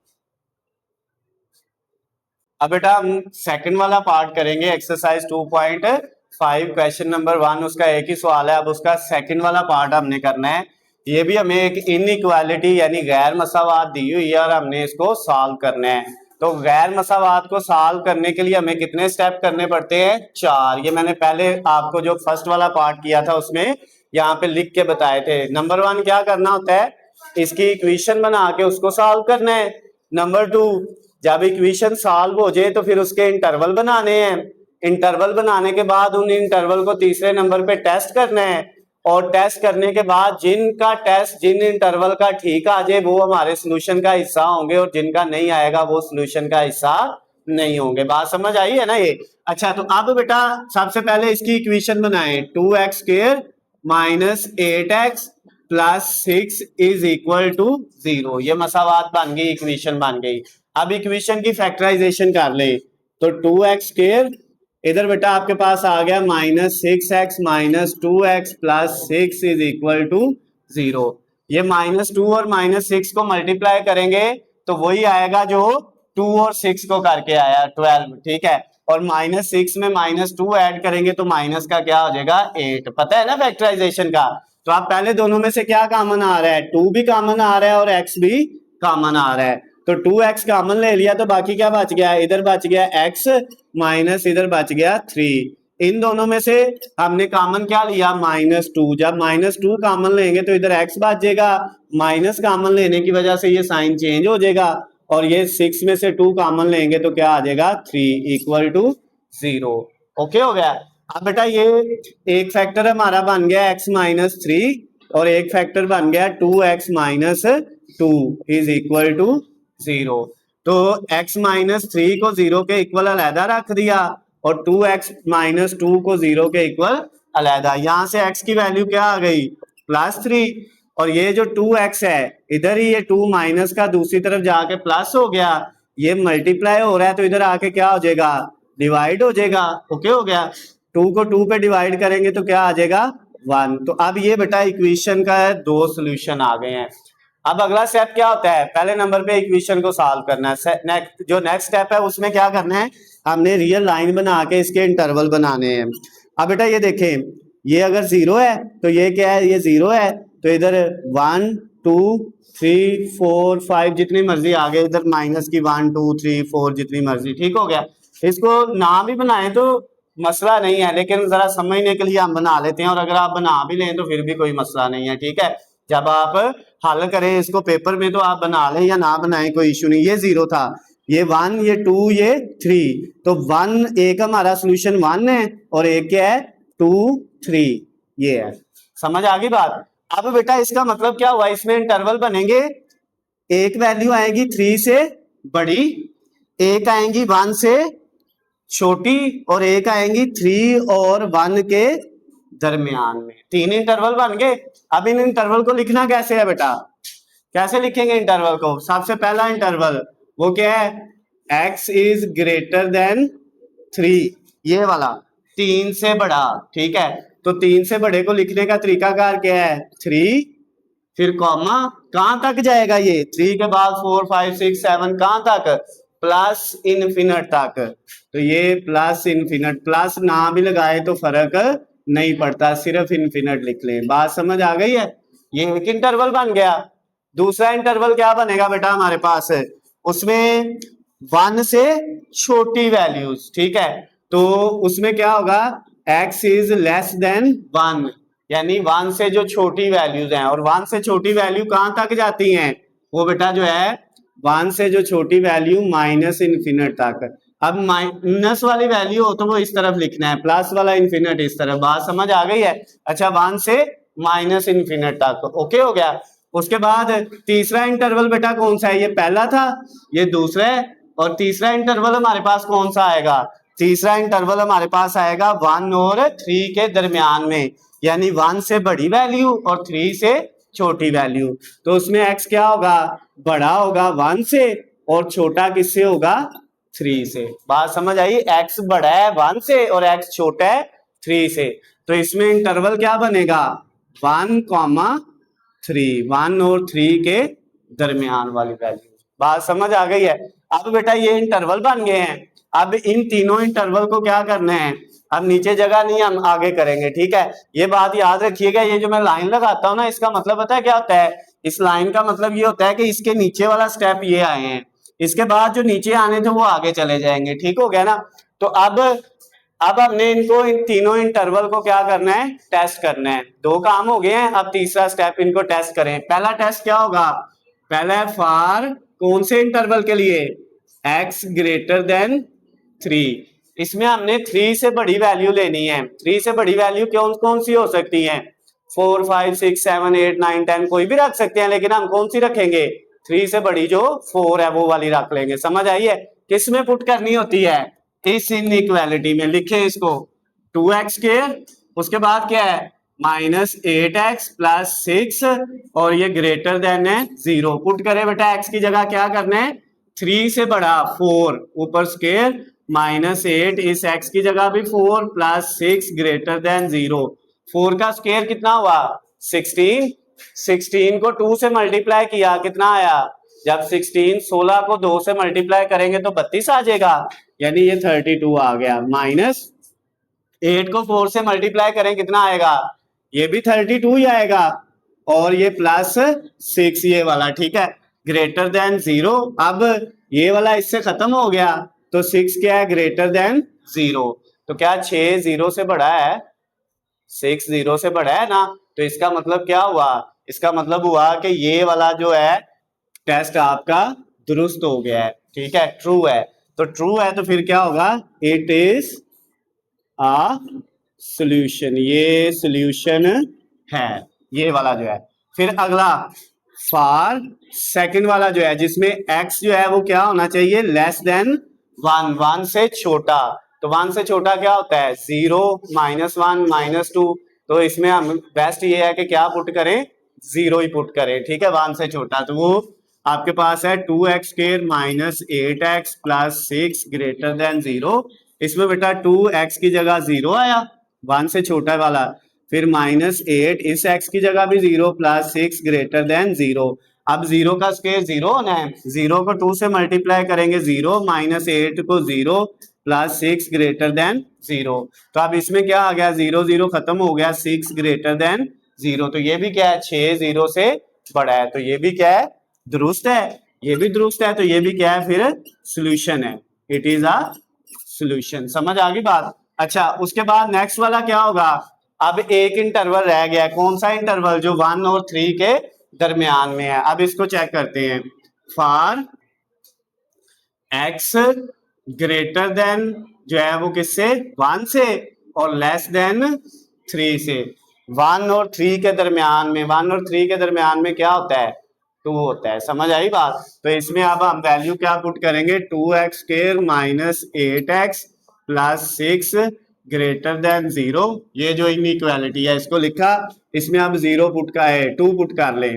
अब बेटा हम सेकंड वाला पार्ट करेंगे, एक्सरसाइज 2.5 क्वेश्चन नंबर 1, उसका एक ही सवाल है। अब उसका सेकंड वाला पार्ट हमने करना है। ये भी हमें एक इनइक्वालिटी यानी गैर मसावात दी हुई है और हमने इसको सॉल्व करना है। तो गैर मसावात को सॉल्व करने के लिए हमें कितने स्टेप करने पड़ते हैं? 4। ये मैंने पहले आपको जो फर्स्ट वाला पार्ट किया था उसमें यहाँ पे लिख के बताए थे। नंबर 1 क्या करना होता है? इसकी इक्वेशन बना के उसको सॉल्व करना है। नंबर 2, जब इक्वेशन सॉल्व हो जाए तो फिर उसके इंटरवल बनाने हैं। इंटरवल बनाने के बाद उन इंटरवल को तीसरे नंबर पे टेस्ट करना है और टेस्ट करने के बाद जिनका टेस्ट जिन इंटरवल का ठीक आ जाए वो हमारे सोल्यूशन का हिस्सा होंगे और जिनका नहीं आएगा वो सोल्यूशन का हिस्सा नहीं होंगे। बात समझ आई है ना ये? अच्छा, तो अब बेटा सबसे पहले इसकी इक्वेशन बनाएं। 2x square minus 8x plus 6 is equal to 0। ये मसावात बन गई, इक्वेशन बन गई। अब इक्वेशन की फैक्टराइजेशन कर ले तो 2x स्क्वायर इधर बेटा आपके पास आ गया minus 6x minus 2x plus 6 is equal to 0। ये -2 और -6 को मल्टीप्लाई करेंगे तो वही आएगा जो 2 और 6 को करके आया 12, ठीक है। और -6 में -2 ऐड करेंगे तो माइनस का क्या हो जाएगा? 8। पता है ना फैक्टराइजेशन का? तो आप पहले दोनों में से क्या कॉमन आ रहा है? 2 भी कॉमन आ रहा है और x भी कॉमन आ रहा है। तो 2x कॉमन ले लिया तो बाकी क्या बच गया? इधर बच गया x माइनस इधर बच गया 3। इन दोनों में से हमने कॉमन क्या लिया? -2। जब -2 कॉमन लेंगे तो इधर x बच जाएगा, माइनस कॉमन लेने की वजह से ये साइन चेंज हो जाएगा और ये 6 में से 2 कॉमन लेंगे तो क्या आ जाएगा? 3 इक्वल टू 0। ओके हो गया। अब बेटा ये एक फैक्टर हमारा बन गया x माइनस 3 और एक फैक्टर बन गया 2x minus 2 is equal to 0। तो x माइनस 3 को 0 के इक्वल अलहदा रख दिया और 2x माइनस 2 को 0 के इक्वल अलहदा। यहां से x की वैल्यू क्या आ गई? +3। और ये जो 2x है इधर ही ये 2 माइनस का दूसरी तरफ जाके प्लस हो गया, ये मल्टीप्लाई हो रहा है तो इधर आके क्या हो जाएगा? डिवाइड हो जाएगा। ओके हो गया। 2 को 2 पे डिवाइड करेंगे तो क्या आ जाएगा? 1। तो अब ये बेटा इक्वेशन का 2 सोल्यूशन आ गए हैं। अब अगला स्टेप क्या होता है? पहले नंबर पे इक्वेशन को सॉल्व करना है। नेक्स्ट स्टेप है उसमें क्या करना है? हमने रियल लाइन बना के इसके इंटरवल बनाने हैं। अब बेटा ये देखें, ये अगर 0 है तो ये क्या है? ये 0 है तो इधर 1 2 3 4 5 जितनी मर्जी आ गए, इधर माइनस की 1 2 3 4 जितनी मर्जी, ठीक हो गया। इसको ना भी बनाए तो मसला नहीं है, लेकिन जरा समझने के लिए हम बना लेते हैं और अगर आप बना भी लें तो फिर भी कोई मसला नहीं है, ठीक है। जब आप हल करें इसको पेपर में तो आप बना लें या ना बनाएं, कोई इशू नहीं। ये 0 था, ये 1, ये 2, ये 3। तो 1 एक हमारा सोल्यूशन 1 है और एक क्या है? 2 3 ये है। समझ आ गई बात? अब बेटा इसका मतलब क्या हुआ? इसमें इंटरवल बनेंगे, एक वैल्यू आएगी 3 से बड़ी, एक आएंगी 1 से छोटी और एक आएंगी 3 और 1 के दरमियान में। 3 इंटरवल बन गए। अब इन इंटरवल को लिखना कैसे है बेटा? कैसे लिखेंगे इंटरवल को? सबसे पहला इंटरवल वो क्या है? x इज ग्रेटर देन 3, ये वाला 3 से बड़ा, ठीक है। तो 3 से बड़े को लिखने का तरीकाकार क्या है? 3 फिर कॉमा, कहां तक जाएगा ये? 3 के बाद 4 5 6 7 कहां तक? प्लस इनफिनिट तक। तो ये प्लस इनफिनिट, प्लस ना भी लगाए तो फर्क नहीं पड़ता, सिर्फ इनफिनिट लिख लें। बात समझ आ गई है? ये एक इंटरवल बन गया। दूसरा इंटरवल क्या बनेगा बेटा हमारे पास? उसमें 1 से छोटी वैल्यूज, ठीक है। तो उसमें क्या होगा? x इज लेस देन 1, यानी 1 से जो छोटी वैल्यूज हैं। और 1 से छोटी वैल्यू कहां तक जाती हैं? वो बेटा जो है 1 से जो छोटी वैल्यू माइनस इनफिनिट तक। अब माइनस वाली वैल्यू हो तो वो इस तरफ लिखना है, प्लस वाला इनफिनिट इस तरफ। बात समझ आ गई है? अच्छा, 1 से माइनस इनफिनिट तक। ओके हो गया। उसके बाद तीसरा इंटरवल बेटा कौन सा है? ये पहला था, ये दूसरा है। और तीसरा इंटरवल हमारे पास कौन सा आएगा? तीसरा इंटरवल हमारे पास आएगा 1 और 3 के दरमियान में, यानी 1 से बड़ी वैल्यू और 3 से छोटी वैल्यू। तो उसमें x क्या होगा? बड़ा होगा 1 से और छोटा किससे होगा? 3 से। बात समझ आई? x बड़ा है 1 से और x छोटा है 3 से। तो इसमें इंटरवल क्या बनेगा? 1, 3, 1 और 3 के दरमियान वाली वैल्यू। बात समझ आ गई है। अब बेटा ये इंटरवल बन गए हैं, अब इन तीनों इंटरवल को क्या करना है, अब नीचे जगह नहीं, हम आगे करेंगे, ठीक है। ये बात याद रखिएगा, ये जो मैं लाइन लगाता हूं ना, इसका मतलब पता है क्या होता है, इस लाइन का मतलब ये होता है कि इसके नीचे वाला स्टेप ये आए हैं, इसके बाद जो नीचे आने थे वो आगे चले जाएंगे, ठीक हो गया ना। तो अब हमने इनको, इन तीनों इंटरवल को क्या करना है, टेस्ट करना है। दो काम हो गए हैं, अब तीसरा स्टेप इनको टेस्ट करें। पहला टेस्ट क्या होगा, पहला है फॉर कौन से इंटरवल के लिए, x ग्रेटर देन 3। इसमें हमने 3 से बड़ी वैल्यू लेनी है। 3 से बड़ी वैल्यू कौन कौन सी हो सकती है, 4, 5, 6, 7, 8, 9, 10 कोई भी रख सकते हैं, लेकिन हम कौन सी रखेंगे, 3 से बड़ी जो 4 है वो वाली रख लेंगे। समझ आई है, किस में पुट करनी होती है, इस इनइक्वालिटी में। लिखे इसको 2x स्क्वायर, उसके बाद क्या है -8x प्लस 6, और ये ग्रेटर देन है 0। पुट करें बेटा, x की जगह क्या करना है, 3 से बड़ा 4, ऊपर स्क्वायर -8, इस x की जगह भी 4 प्लस 6 ग्रेटर देन 0। 4 का स्क्वायर कितना हुआ 16, 16 को 2 से मल्टीप्लाई किया कितना आया, जब 16 को 2 से मल्टीप्लाई करेंगे तो 32 आ जाएगा, यानी ये 32 आ गया। -8 को 4 से मल्टीप्लाई करें कितना आएगा, ये भी 32 ही आएगा, और ये प्लस 6 ये वाला, ठीक है, ग्रेटर देन 0। अब ये वाला इससे खत्म हो गया, तो 6 क्या है, ग्रेटर देन 0। तो क्या 6 0 से बड़ा है, 6 0 से बड़ा है ना, तो इसका मतलब क्या हुआ, इसका मतलब हुआ कि ये वाला जो है टेस्ट आपका दुरुस्त हो गया है, ठीक है, ट्रू है। तो ट्रू है तो फिर क्या होगा, इट इज आ सॉल्यूशन, ये सॉल्यूशन है, ये वाला जो है। फिर अगला फॉर सेकंड वाला जो है, जिसमें x जो है वो क्या होना चाहिए, लेस देन 1, 1 से छोटा। तो 1 से छोटा क्या होता है, 0, -1, -2। तो इसमें हम बेस्ट ये है कि क्या पुट करें, 0 ही पुट करें, ठीक है, 1 से छोटा। तो वो आपके पास है 2x square -8x plus 6 greater than 0। इसमें बेटा 2x की जगह 0 आया, 1 से छोटा वाला, फिर -8, इस x की जगह भी 0 प्लस 6 ग्रेटर देन 0। अब 0 का स्क्वायर 0 होना है, 0 को 2 से मल्टीप्लाई करेंगे 0, -8 को 0 प्लस 6 ग्रेटर देन 0। तो अब इसमें क्या आ गया, 0 0 खत्म हो गया, 6 ग्रेटर देन 0। तो ये भी क्या है, 6 0 से बड़ा है, तो ये भी क्या है, दुरुस्त है, ये भी दुरुस्त है, तो ये भी क्या है, फिर सॉल्यूशन है, इट इज अ सॉल्यूशन। समझ आ गई बात। अच्छा, उसके बाद नेक्स्ट वाला क्या होगा, अब एक इंटरवल रह गया, कौन सा इंटरवल, जो 1 और 3 के दरमियान में है। अब इसको चेक करते हैं, फॉर x ग्रेटर देन जो है वो किससे, 1 से, और लेस देन 3 से। 1 और 3 के दरमियान में, 1 और 3 के दरमियान में क्या होता है, 2 होता है। समझ आई बात। तो इसमें अब हम वैल्यू क्या पुट करेंगे, 2x square -8x plus 6 greater than 0। ये जो इनइक्वालिटी है इसको लिखा, इसमें अब 0 पुट का है, 2 पुट कर ले,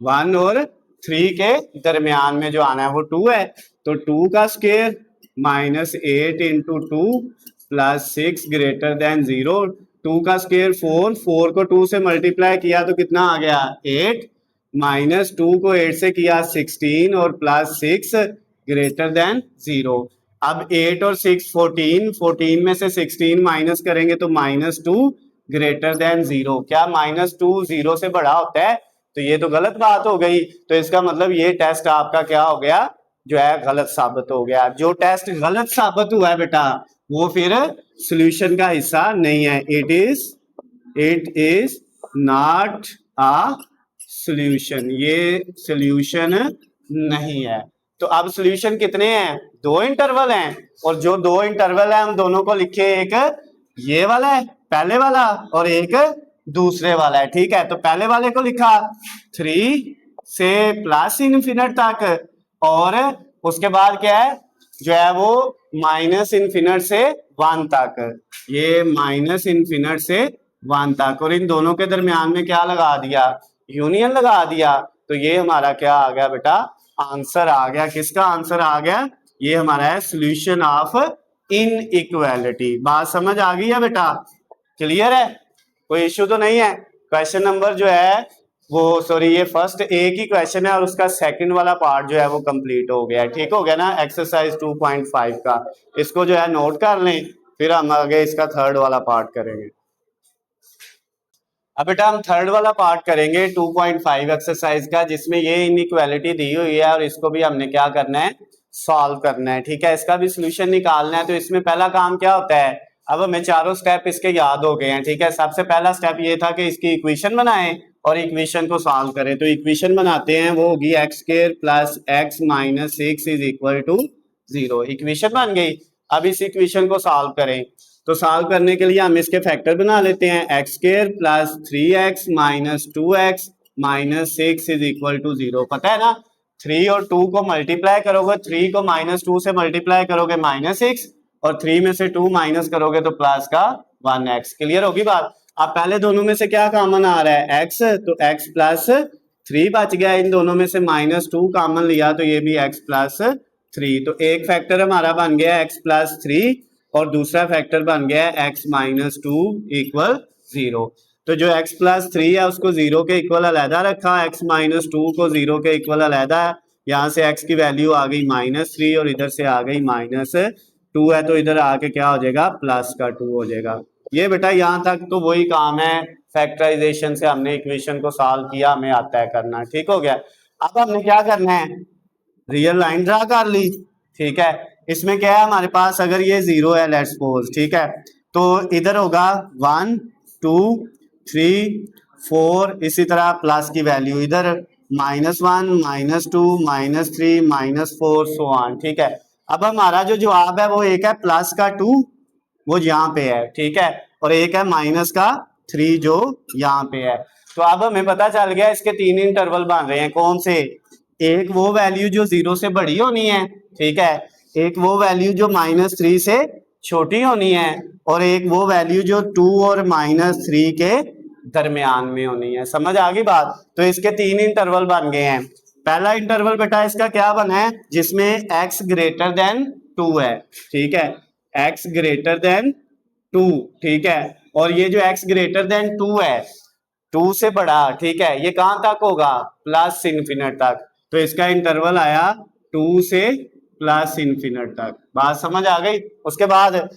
1 और 3 के दरमियान में जो आना है वो 2 है। तो 2 का square -8 into 2 plus 6 greater than 0। 2 का स्क्वायर 4, 4 को 2 से मल्टीप्लाई किया तो कितना आ गया 8, -2 को 8 से किया 16, और प्लस 6 ग्रेटर देन 0। अब 8 और 6 14, 14 में से 16 माइनस करेंगे तो -2 ग्रेटर देन 0। क्या -2 0 से बड़ा होता है, तो ये तो गलत बात हो गई। तो इसका मतलब ये टेस्ट आपका क्या हो गया, जो है गलत साबित हो गया। जो टेस्ट गलत साबित हुआ है बेटा, वो फिर सॉल्यूशन का हिस्सा नहीं है, it is not a solution, ये सॉल्यूशन नहीं है। तो अब सॉल्यूशन कितने हैं, 2 इंटरवल हैं, और जो 2 इंटरवल है हम दोनों को लिखे, एक ये वाला है पहले वाला, और एक दूसरे वाला है, ठीक है। तो पहले वाले को लिखा 3 से प्लस इनफिनिट तक, और उसके बाद क्या है जो है वो -इनफिनिट से 1 तक, ये -इनफिनिट से 1 तक, और इन दोनों के दरमियान में क्या लगा दिया, यूनियन लगा दिया। तो ये हमारा क्या आ गया बेटा, आंसर आ गया। किसका आंसर आ गया, ये हमारा है सॉल्यूशन ऑफ इनइक्वालिटी। बात समझ आ गई है बेटा, क्लियर है, कोई इश्यू तो नहीं है। क्वेश्चन नंबर जो है वो सॉरी ये फर्स्ट एक ही क्वेश्चन है और उसका सेकंड वाला पार्ट जो है वो कंप्लीट हो गया है। ठीक हो गया ना एक्सरसाइज 2.5 का, इसको जो है नोट कर लें, फिर हम आगे इसका थर्ड वाला पार्ट करेंगे। अब बेटा हम थर्ड वाला पार्ट करेंगे 2.5 एक्सरसाइज का, जिसमें ये इनइक्वालिटी दी हुई है और इसको भी हमने क्या करना है, सॉल्व करना है। ठीक है, इसका भी सोल्यूशन निकालना है। तो इसमें पहला काम क्या होता है, अब हमें चारों स्टेप इसके याद हो गए हैं। ठीक है, सबसे पहला स्टेप ये था कि इसकी इक्वेशन बनाएं और इक्वेशन को सॉल्व करें। तो इक्वेशन बनाते हैं, वो होगी x square plus x minus 6 is equal to 0। Equation बन गई। अब इस इक्वेशन को सॉल्व करें। तो सॉल्व करने के लिए हम इसके फैक्टर बना लेते हैं, x square plus 3x minus 2x minus 6 is equal to 0। पता है ना, 3 और 2 को मल्टीप्लाई करोगे, 3 को माइनस 2 से मल्टीप्लाई करोगे माइनस 6, और 3 में से 2 माइनस करोगे तो प्लस का 1x। क्लियर होगी बात। अब पहले दोनों में से क्या कॉमन आ रहा है, x, तो x प्लस 3 बच गया। इन दोनों में से माइनस 2 कॉमन लिया तो ये भी x प्लस 3। तो एक फैक्टर हमारा बन गया x प्लस 3 और दूसरा फैक्टर बन गया है x माइनस 2 इक्वल 0। तो जो x प्लस 3 है उसको 0 के इक्वल अलहदा रखा, x माइनस 2 को 0 के इक्वल अलहदा है। यहाँ से x की वैल्यू आ गई -3 और इधर से आ गई -2 है, तो इधर आके क्या हो जाएगा, प्लस का 2 हो जाएगा। ये बेटा यहाँ तक तो वही काम है, फैक्टराइजेशन से हमने इक्वेशन को सॉल्व किया, हमें आता है करना। ठीक हो गया। अब हमने क्या करना है, रियल लाइन ड्रा कर ली। ठीक है, इसमें क्या है हमारे पास, अगर ये 0 है लेट्स सपोज, ठीक है, तो इधर होगा 1 2 3 4, इसी तरह प्लस की वैल्यू इधर -1 -2 -3 -4 सो ऑन। ठीक है, अब हमारा जो जवाब है वो एक है प्लस का 2, वो यहाँ पे है। ठीक है, और एक है माइनस का 3 जो यहाँ पे है। तो अब हमें पता चल गया इसके 3 इंटरवल बन रहे हैं। कौन से, एक वो वैल्यू जो 0 से बड़ी होनी है, ठीक है, एक वो वैल्यू जो -3 से छोटी होनी है, और एक वो वैल्यू जो 2 और -3 के दरमियान में होनी है। समझ आ गई बात। तो इसके 3 इंटरवल बन गए हैं। पहला इंटरवल बेटा इसका क्या बना है, जिसमें x ग्रेटर देन 2 है। ठीक है, x ग्रेटर देन 2, ठीक है, और ये जो x ग्रेटर देन 2 है, 2 से बड़ा, ठीक है, ये कहां तक होगा, प्लस इन्फिनिट तक। तो इसका इंटरवल आया 2 से प्लस इन्फिनिट तक। बात समझ आ गई। उसके बाद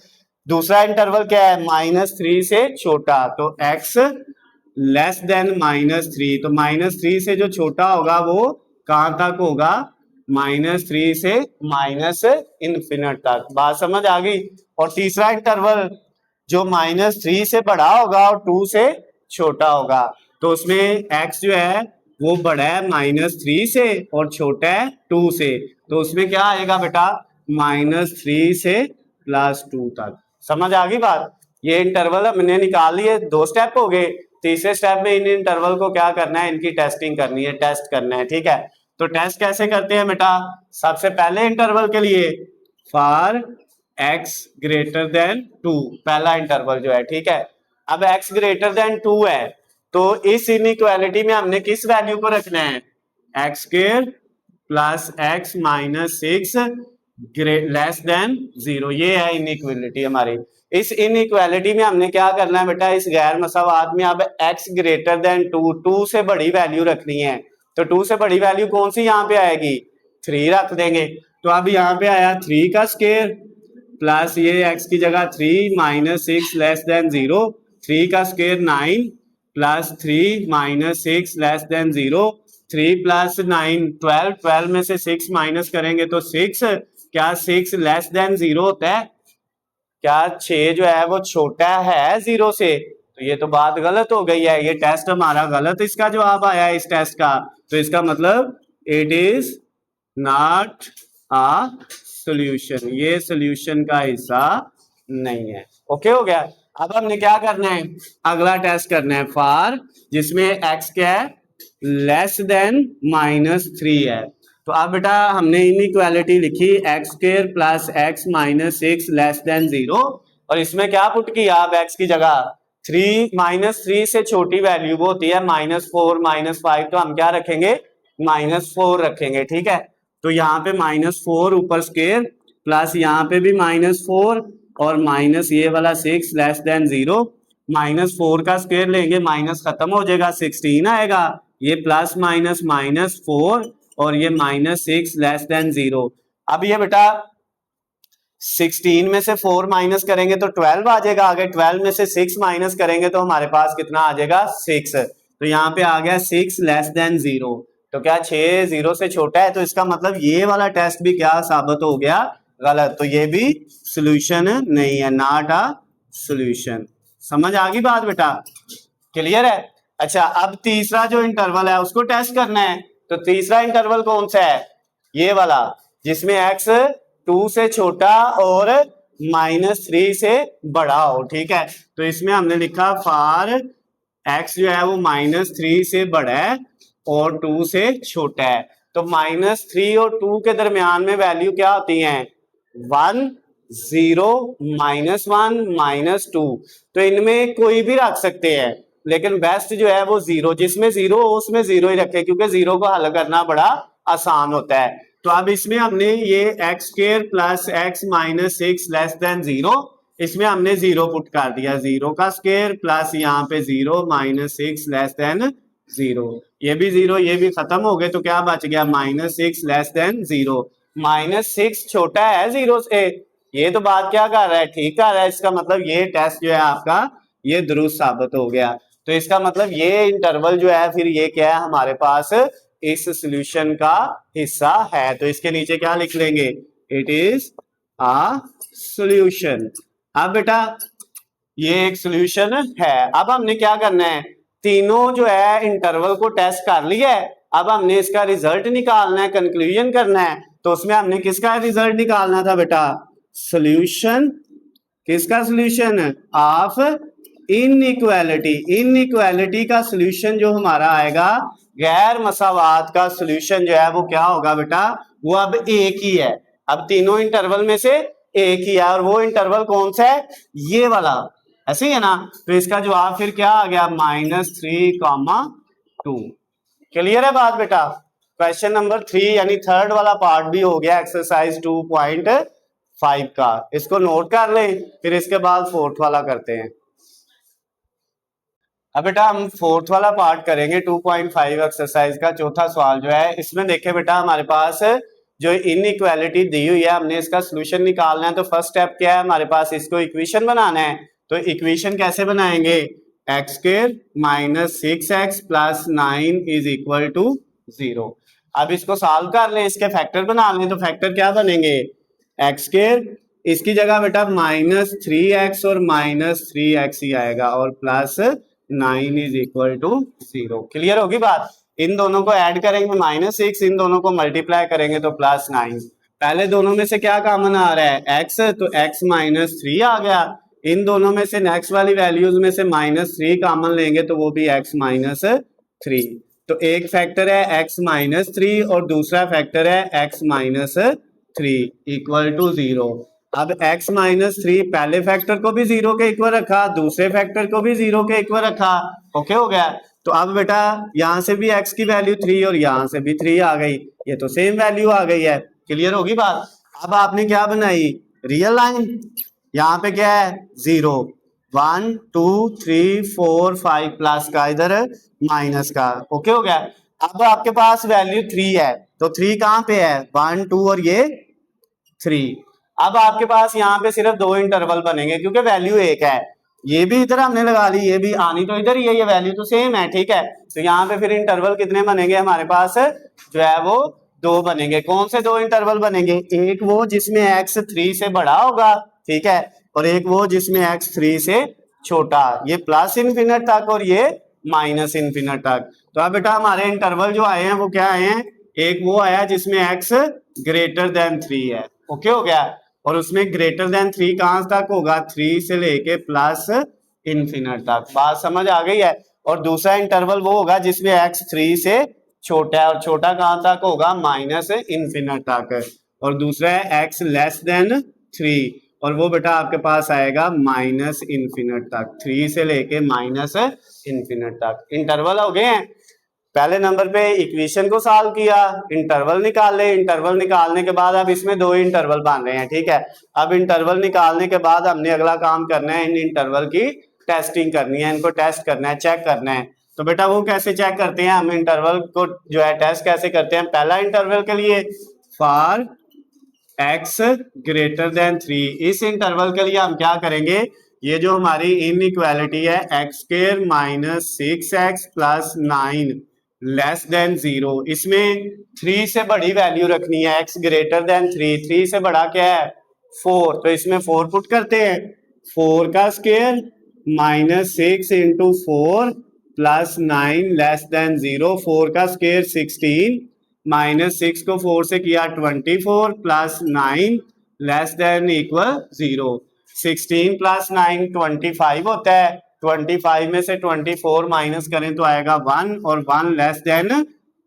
दूसरा इंटरवल क्या है, -3 से छोटा, तो x लेस देन -3। तो -3 से जो छोटा होगा वो कहां तक होगा, -3 से माइनस इन्फिनिट तक। बात समझ आ गई। और तीसरा इंटरवल जो -3 से बड़ा होगा और 2 से छोटा होगा, तो उसमें x जो है वो बड़ा है -3 से और छोटा है 2 से, तो उसमें क्या आएगा बेटा, -3 से +2 तक। समझ आ गई बात। ये इंटरवल हमने निकाल लिए, 2 स्टेप हो गए। तीसरे स्टेप में इन इंटरवल को क्या करना है, इनकी टेस्टिंग करनी है, टेस्ट करना है। ठीक है, तो टेस्ट कैसे करते हैं बेटा, सबसे पहले इंटरवल के लिए फॉर x ग्रेटर देन 2, पहला इंटरवल जो है, ठीक है, अब x ग्रेटर देन 2 है, तो इस इनइक्वालिटी में हमने किस वैल्यू को रखना है, x square plus x minus 6 less than 0। ये है इनइक्वालिटी हमारी। इस इनइक्वालिटी में हमने क्या करना है बेटा, इस गैर मसावात में अब x ग्रेटर देन 2, 2 से बड़ी वैल्यू रखनी है। तो 2 से बड़ी वैल्यू कौन सी यहाँ पे आएगी, 3 रख देंगे। तो अब यहाँ पे आया 3 का स्क्वायर प्लस ये x की जगह 3 माइनस 6 लेस देन 0, 3 का square 9 plus 3 minus 6 less than 0, 3 plus 9 12, 12 में से 6 माइनस करेंगे तो 6, क्या 6 लेस देन 0 होता है, क्या 6 जो है वो छोटा है 0 से, तो ये तो बात गलत हो गई है। ये टेस्ट हमारा गलत, इसका जवाब आया है इस टेस्ट का। तो इसका मतलब it is not a solution, ये सॉल्यूशन का हिस्सा नहीं है। ओके हो गया। अब हमने क्या करना है, अगला टेस्ट करना है फॉर, जिसमें x क्या है, लेस देन -3 है। तो अब बेटा हमने इनइक्वालिटी लिखी x square plus x minus 6 less than 0, और इसमें क्या पुट किया, अब x की जगह 3 -3 से छोटी वैल्यू वो होती है -4 -5, तो हम क्या रखेंगे, -4 रखेंगे। ठीक है, तो यहाँ पे -4 ऊपर स्क्वायर प्लस यहाँ पे भी -4 और माइनस ये वाला 6 लेस देन 0, -4 का स्क्वायर लेंगे, माइनस खत्म हो जाएगा, 16 आएगा, ये प्लस माइनस -4 और ये -6 लेस देन 0। अब ये बेटा 16 में से 4 माइनस करेंगे तो 12 आ जाएगा, आगे 12 में से 6 माइनस करेंगे तो हमारे पास कितना आ जाएगा 6। तो यहाँ पे आ गया 6 लेस देन 0। तो क्या 6 0 से छोटा है, तो इसका मतलब ये वाला टेस्ट भी क्या साबित हो गया, गलत। तो ये भी सॉल्यूशन नहीं है, नॉट अ सॉल्यूशन। समझ आ गई बात बेटा, क्लियर है। अच्छा अब तीसरा जो इंटरवल है उसको टेस्ट करना है। तो तीसरा इंटरवल कौन सा है, ये वाला जिसमें x 2 से छोटा और -3 से बड़ा हो, ठीक है। तो इसमें हमने लिखा फॉर x जो है वो -3 से बड़ा है और 2 से छोटा है। तो -3 और 2 के दरमियान में वैल्यू क्या होती है, 1 0 -1 -2। तो इनमें कोई भी रख सकते हैं, लेकिन बेस्ट जो है वो 0, जिसमें 0 हो उसमें 0 ही रखे, क्योंकि 0 को हल करना बड़ा आसान होता है। तो अब इसमें हमने ये x² plus x -6 less than 0, इसमें हमने 0 पुट कर दिया, 0 का स्क्वायर प्लस यहाँ पे 0 -6 लेस देन 0, ये भी 0 ये भी खत्म हो गए। तो क्या बच गया -6 लेस देन 0। -6 छोटा है 0 से, ये तो बात क्या कर रहा है, ठीक कर रहा है। इसका मतलब ये टेस्ट जो है आपका ये दुरुस्त साबित हो गया। तो इसका मतलब ये इंटरवल जो है फिर ये क्या है हमारे पास इस सॉल्यूशन का हिस्सा है। तो इसके नीचे क्या लिख लेंगे, इट इज अ सॉल्यूशन। अब बेटा ये एक सॉल्यूशन है। अब हमने क्या करना है, तीनों जो है इंटरवल को टेस्ट कर लिया है, अब हमने इसका रिजल्ट निकालना है, कंक्लूजन करना है। तो उसमें हमने किसका रिजल्ट निकालना था बेटा, सॉल्यूशन, किसका सॉल्यूशन ऑफ इनइक्वालिटी। इनइक्वालिटी का सॉल्यूशन जो हमारा आएगा, गैर मसावात का सॉल्यूशन जो है वो क्या होगा बेटा, वो अब एक ही है। अब तीनों इंटरवल में से एक ही है, और वो इंटरवल कौन सा है, ये वाला, ऐसे ही है ना। तो इसका जवाब फिर क्या आ गया, -3, 2। क्लियर है बात बेटा। क्वेश्चन नंबर 3 यानी थर्ड वाला पार्ट भी हो गया एक्सरसाइज 2.5 का, इसको नोट कर ले, फिर इसके बाद फोर्थ वाला करते हैं। अब बेटा हम फोर्थ वाला पार्ट करेंगे 2.5 एक्सरसाइज का। चौथा सवाल जो है इसमें देखे बेटा, हमारे पास जो इनइक्वालिटी दी हुई है, हमने इसका सॉल्यूशन निकालना है। तो फर्स्ट स्टेप क्या है हमारे पास, इसको इक्वेशन बनाना है। तो इक्वेशन कैसे बनाएंगे, x² -6x + 9 = 0। अब इसको सॉल्व कर लें, इसके फैक्टर बना लें। तो फैक्टर क्या बनेंगे, x², इसकी जगह बेटा -3x और -3x ही आएगा, और +9 = 0। क्लियर होगी बात। इन दोनों को ऐड करेंगे -6, इन दोनों को मल्टीप्लाई करेंगे तो +9। पहले दोनों में से क्या कॉमन आ रहा है, x, तो x -3 आ गया। इन दोनों में से नेक्स्ट वाली वैल्यूज में से -3 कॉमन लेंगे तो वो भी x -3। तो एक फैक्टर है x -3 और दूसरा फैक्टर है x -3 = 0। अब x -3 पहले फैक्टर को भी 0 के इक्वल रखा, दूसरे फैक्टर को भी 0 के इक्वल रखा, ओके हो गया। तो अब बेटा यहां से भी x की वैल्यू 3 और यहां से भी 3 आ गई, ये तो सेम वैल्यू आ गई है। क्लियर होगी बात। अब आपने क्या बनाई, रियल लाइन, यहाँ पे क्या है 0 1 2 3 4 5 प्लस का, इधर माइनस का, ओके हो गया। अब आपके पास वैल्यू 3 है, तो 3 कहाँ पे है, 1 2 और ये 3। अब आपके पास यहाँ पे सिर्फ 2 इंटरवल बनेंगे क्योंकि वैल्यू एक है। ये भी इधर हमने लगा ली, ये भी आनी तो इधर ही है, ये वैल्यू तो सेम है, ठीक है। तो यहाँ पे फिर इंटरवल कितने बनेंगे हमारे पास, जो है वो 2 बनेंगे। कौन से 2 इंटरवल बनेंगे, एक वो जिसमें x 3 से बड़ा होगा, ठीक है, और एक वो जिसमें x 3 से छोटा, ये +∞ तक और ये -∞ तक। तो अब बेटा हमारे इंटरवल जो आए हैं वो क्या आए हैं, एक वो आया जिसमें x > 3 है, ओके हो गया, और उसमें >3 कहां तक होगा, 3 से लेके +∞ तक। बात समझ आ गई है। और दूसरा इंटरवल वो होगा जिसमें x 3 से छोटा है, और छोटा कहां तक होगा, -∞ तक, और दूसरा है x <3, और वो बेटा आपके पास आएगा -∞ तक, 3 से लेके -∞ तक। इंटरवल हो गए हैं। पहले नंबर पे इक्वेशन को सॉल्व किया, इंटरवल निकाले, इंटरवल निकालने के बाद अब इसमें 2 इंटरवल बन रहे हैं, ठीक है। अब इंटरवल निकालने के बाद हमने अगला काम करना है, इन इंटरवल की टेस्टिंग करनी है, इनको टेस्ट करना है, चेक करना है। तो बेटा वो कैसे चेक करते हैं, हम इंटरवल को जो है टेस्ट कैसे करते हैं, पहला इंटरवल के लिए फॉर x ग्रेटर देन 3, इस इंटरवल के लिए हम क्या करेंगे, ये जो हमारी इनइक्वालिटी है x square minus 6x plus 9 less than 0, इसमें 3 से बड़ी वैल्यू रखनी है, x ग्रेटर देन 3, 3 से बड़ा क्या है 4, तो इसमें 4 पुट करते हैं, 4 का square minus 6 into 4 plus 9 less than 0, 4 का स्क्वायर 16 माइनस 6 को 4 से किया 24 plus 9 less than equal 0, 16 plus 9 25 होता है, 25 में से 24 माइनस करें तो आएगा 1 और 1 लेस देन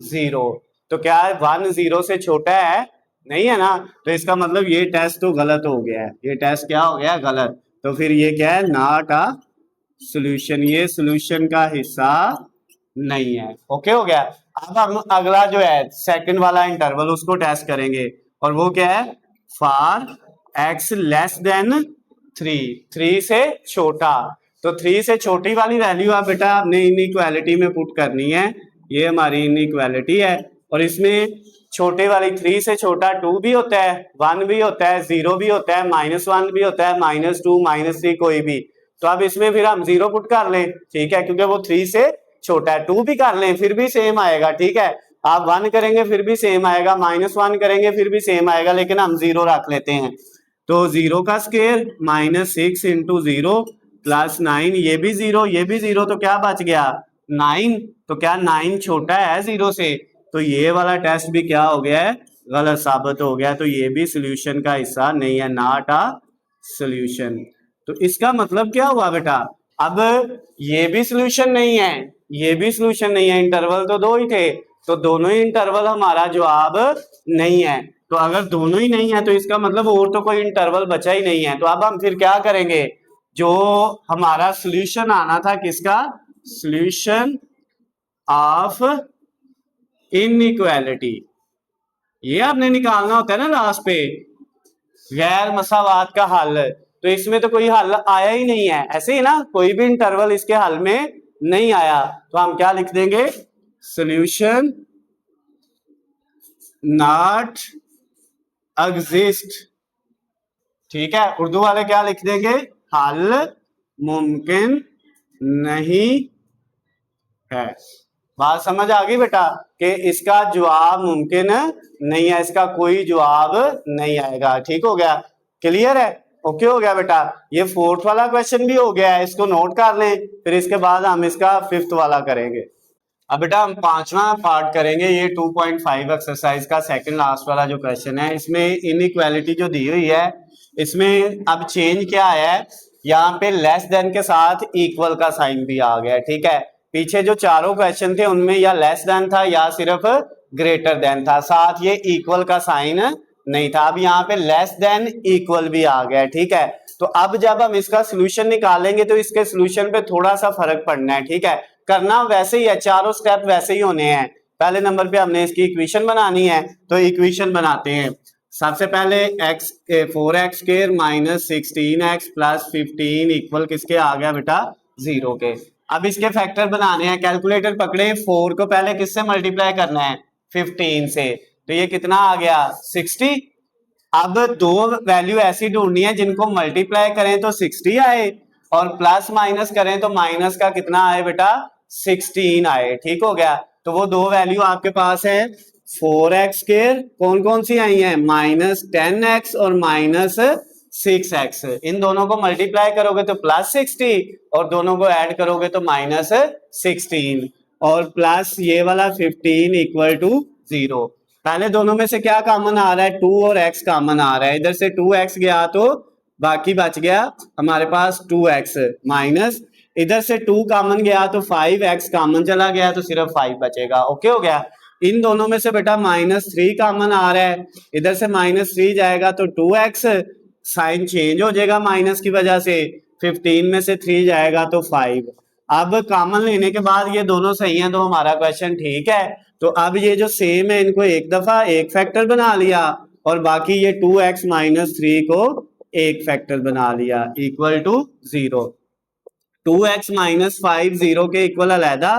0, तो क्या है 1 0 से छोटा है नहीं है ना, तो इसका मतलब ये टेस्ट तो गलत हो गया है, ये टेस्ट क्या हो गया गलत, तो फिर ये क्या है नॉट अ सॉल्यूशन, ये सॉल्यूशन का हिस्सा नहीं है। ओके हो गया। अब हम अगला जो है सेकंड वाला इंटरवल उसको टेस्ट करेंगे और वो क्या है फॉर x लेस देन 3, 3 से छोटा, तो 3 से छोटी वाली वैल्यू आप बेटा आपने इनइक्वालिटी में पुट करनी है, ये हमारी इनइक्वालिटी है और इसमें छोटे वाली 3 से छोटा 2 भी होता है, 1 भी होता है, 0 भी होता है, -1 भी होता है, -2 -3 कोई भी, तो अब इसमें फिर हम 0 पुट कर लें, ठीक है, क्योंकि वो 3 से छोटा है, 2 भी कर लें फिर भी सेम आएगा, ठीक है, आप 1 करेंगे फिर भी सेम आएगा, -1 करेंगे फिर भी सेम आएगा, लेकिन हम 0 रख लेते हैं, तो 0 का स्क्वायर -6 इंटू 0 प्लस 9, ये भी 0 ये भी 0, तो क्या बच गया 9, तो क्या 9 छोटा है 0 से, तो ये वाला टेस्ट भी क्या हो गया है गलत साबित हो गया, तो ये भी सॉल्यूशन का हिस्सा नहीं है, नॉट अ सॉल्यूशन। तो इसका मतलब क्या हुआ बेटा, अब ये भी सॉल्यूशन नहीं है ये भी सॉल्यूशन नहीं है, इंटरवल तो 2 ही थे, तो दोनों ही इंटरवल हमारा जवाब नहीं है, तो अगर दोनों ही नहीं है तो इसका मतलब और तो कोई इंटरवल बचा ही नहीं है, तो अब हम फिर क्या करेंगे, जो हमारा सॉल्यूशन आना था किसका, सॉल्यूशन ऑफ इनइक्वालिटी, ये आपने निकालना होता है ना लास्ट पे, गैर मसावात का हल, तो इसमें तो कोई हल आया ही नहीं है, ऐसे ही ना कोई भी इंटरवल इसके हल में नहीं आया, तो हम क्या लिख देंगे सॉल्यूशन नॉट एग्जिस्ट, ठीक है, उर्दू वाले क्या लिख देंगे हल मुमकिन नहीं है, बात समझ आ गई बेटा कि इसका जवाब मुमकिन नहीं है, इसका कोई जवाब नहीं आएगा, ठीक हो गया, क्लियर है, ओके हो गया बेटा, ये 4th वाला क्वेश्चन भी हो गया है, इसको नोट कर लें, फिर इसके बाद हम इसका 5th वाला करेंगे। अब बेटा हम 5वां पार्ट करेंगे, ये 2.5 एक्सरसाइज का सेकंड लास्ट वाला जो क्वेश्चन है, इसमें इनइक्वालिटी जो दी हुई है इसमें अब चेंज क्या है, यहाँ पे लेस देन के साथ इक्वल का साइन भी आ गया, ठीक है, पीछे जो चारों क्वेश्चन थे उनमें या लेस देन था या सिर्फ ग्रेटर देन था, साथ ये इक्वल का साइन नहीं था, अब यहाँ पे लेस देन इक्वल भी आ गया, ठीक है, तो अब जब हम इसका सोल्यूशन निकालेंगे तो इसके सोल्यूशन पे थोड़ा सा फर्क पड़ना है, ठीक है, करना वैसे ही है, चारों स्टेप वैसे ही होने हैं, पहले नंबर पे हमने इसकी इक्वेशन बनानी है, तो इक्वेशन बनाते हैं, सबसे पहले x 4x square minus 16x plus 15 equal किसके आ गया बेटा 0 के, अब इसके फैक्टर बनाने हैं, कैलकुलेटर पकड़े, 4 को पहले किससे मल्टीप्लाई करना है 15 से, तो ये कितना आ गया 60, अब दो वैल्यू ऐसी ढूंढनी है जिनको मल्टीप्लाई करें तो 60 आए और प्लस माइनस करें तो माइनस का कितना आए बेटा 16 आए, ठीक हो गया, तो वो दो वैल्यू आपके पास है 4x स्क्वायर, कौन कौन सी आई है -10x और -6x, इन दोनों को मल्टीप्लाई करोगे तो +60 और दोनों को ऐड करोगे तो -16 और प्लस ये वाला 15 इक्वल टू 0, पहले दोनों में से क्या कॉमन आ रहा है 2 और x कॉमन आ रहा है, इधर से 2x गया तो बाकी बच गया हमारे पास 2x माइनस इधर से 2 कॉमन गया तो 5x कॉमन चला गया तो सिर्फ 5 बचेगा, ओके हो गया, इन दोनों में से बेटा -3 कॉमन आ रहा है, इधर से -3 जाएगा तो 2x, साइन चेंज हो जाएगा माइनस की वजह से, 15 में से 3 जाएगा तो 5, अब कॉमन लेने के बाद ये दोनों सही हैं तो हमारा क्वेश्चन ठीक है, तो अब ये जो सेम है इनको एक दफा एक फैक्टर बना लिया और बाकी ये 2x - 3 को एक फैक्टर बना लिया इक्वल टू 0, 2x - 5 0 के इक्वल अलहदा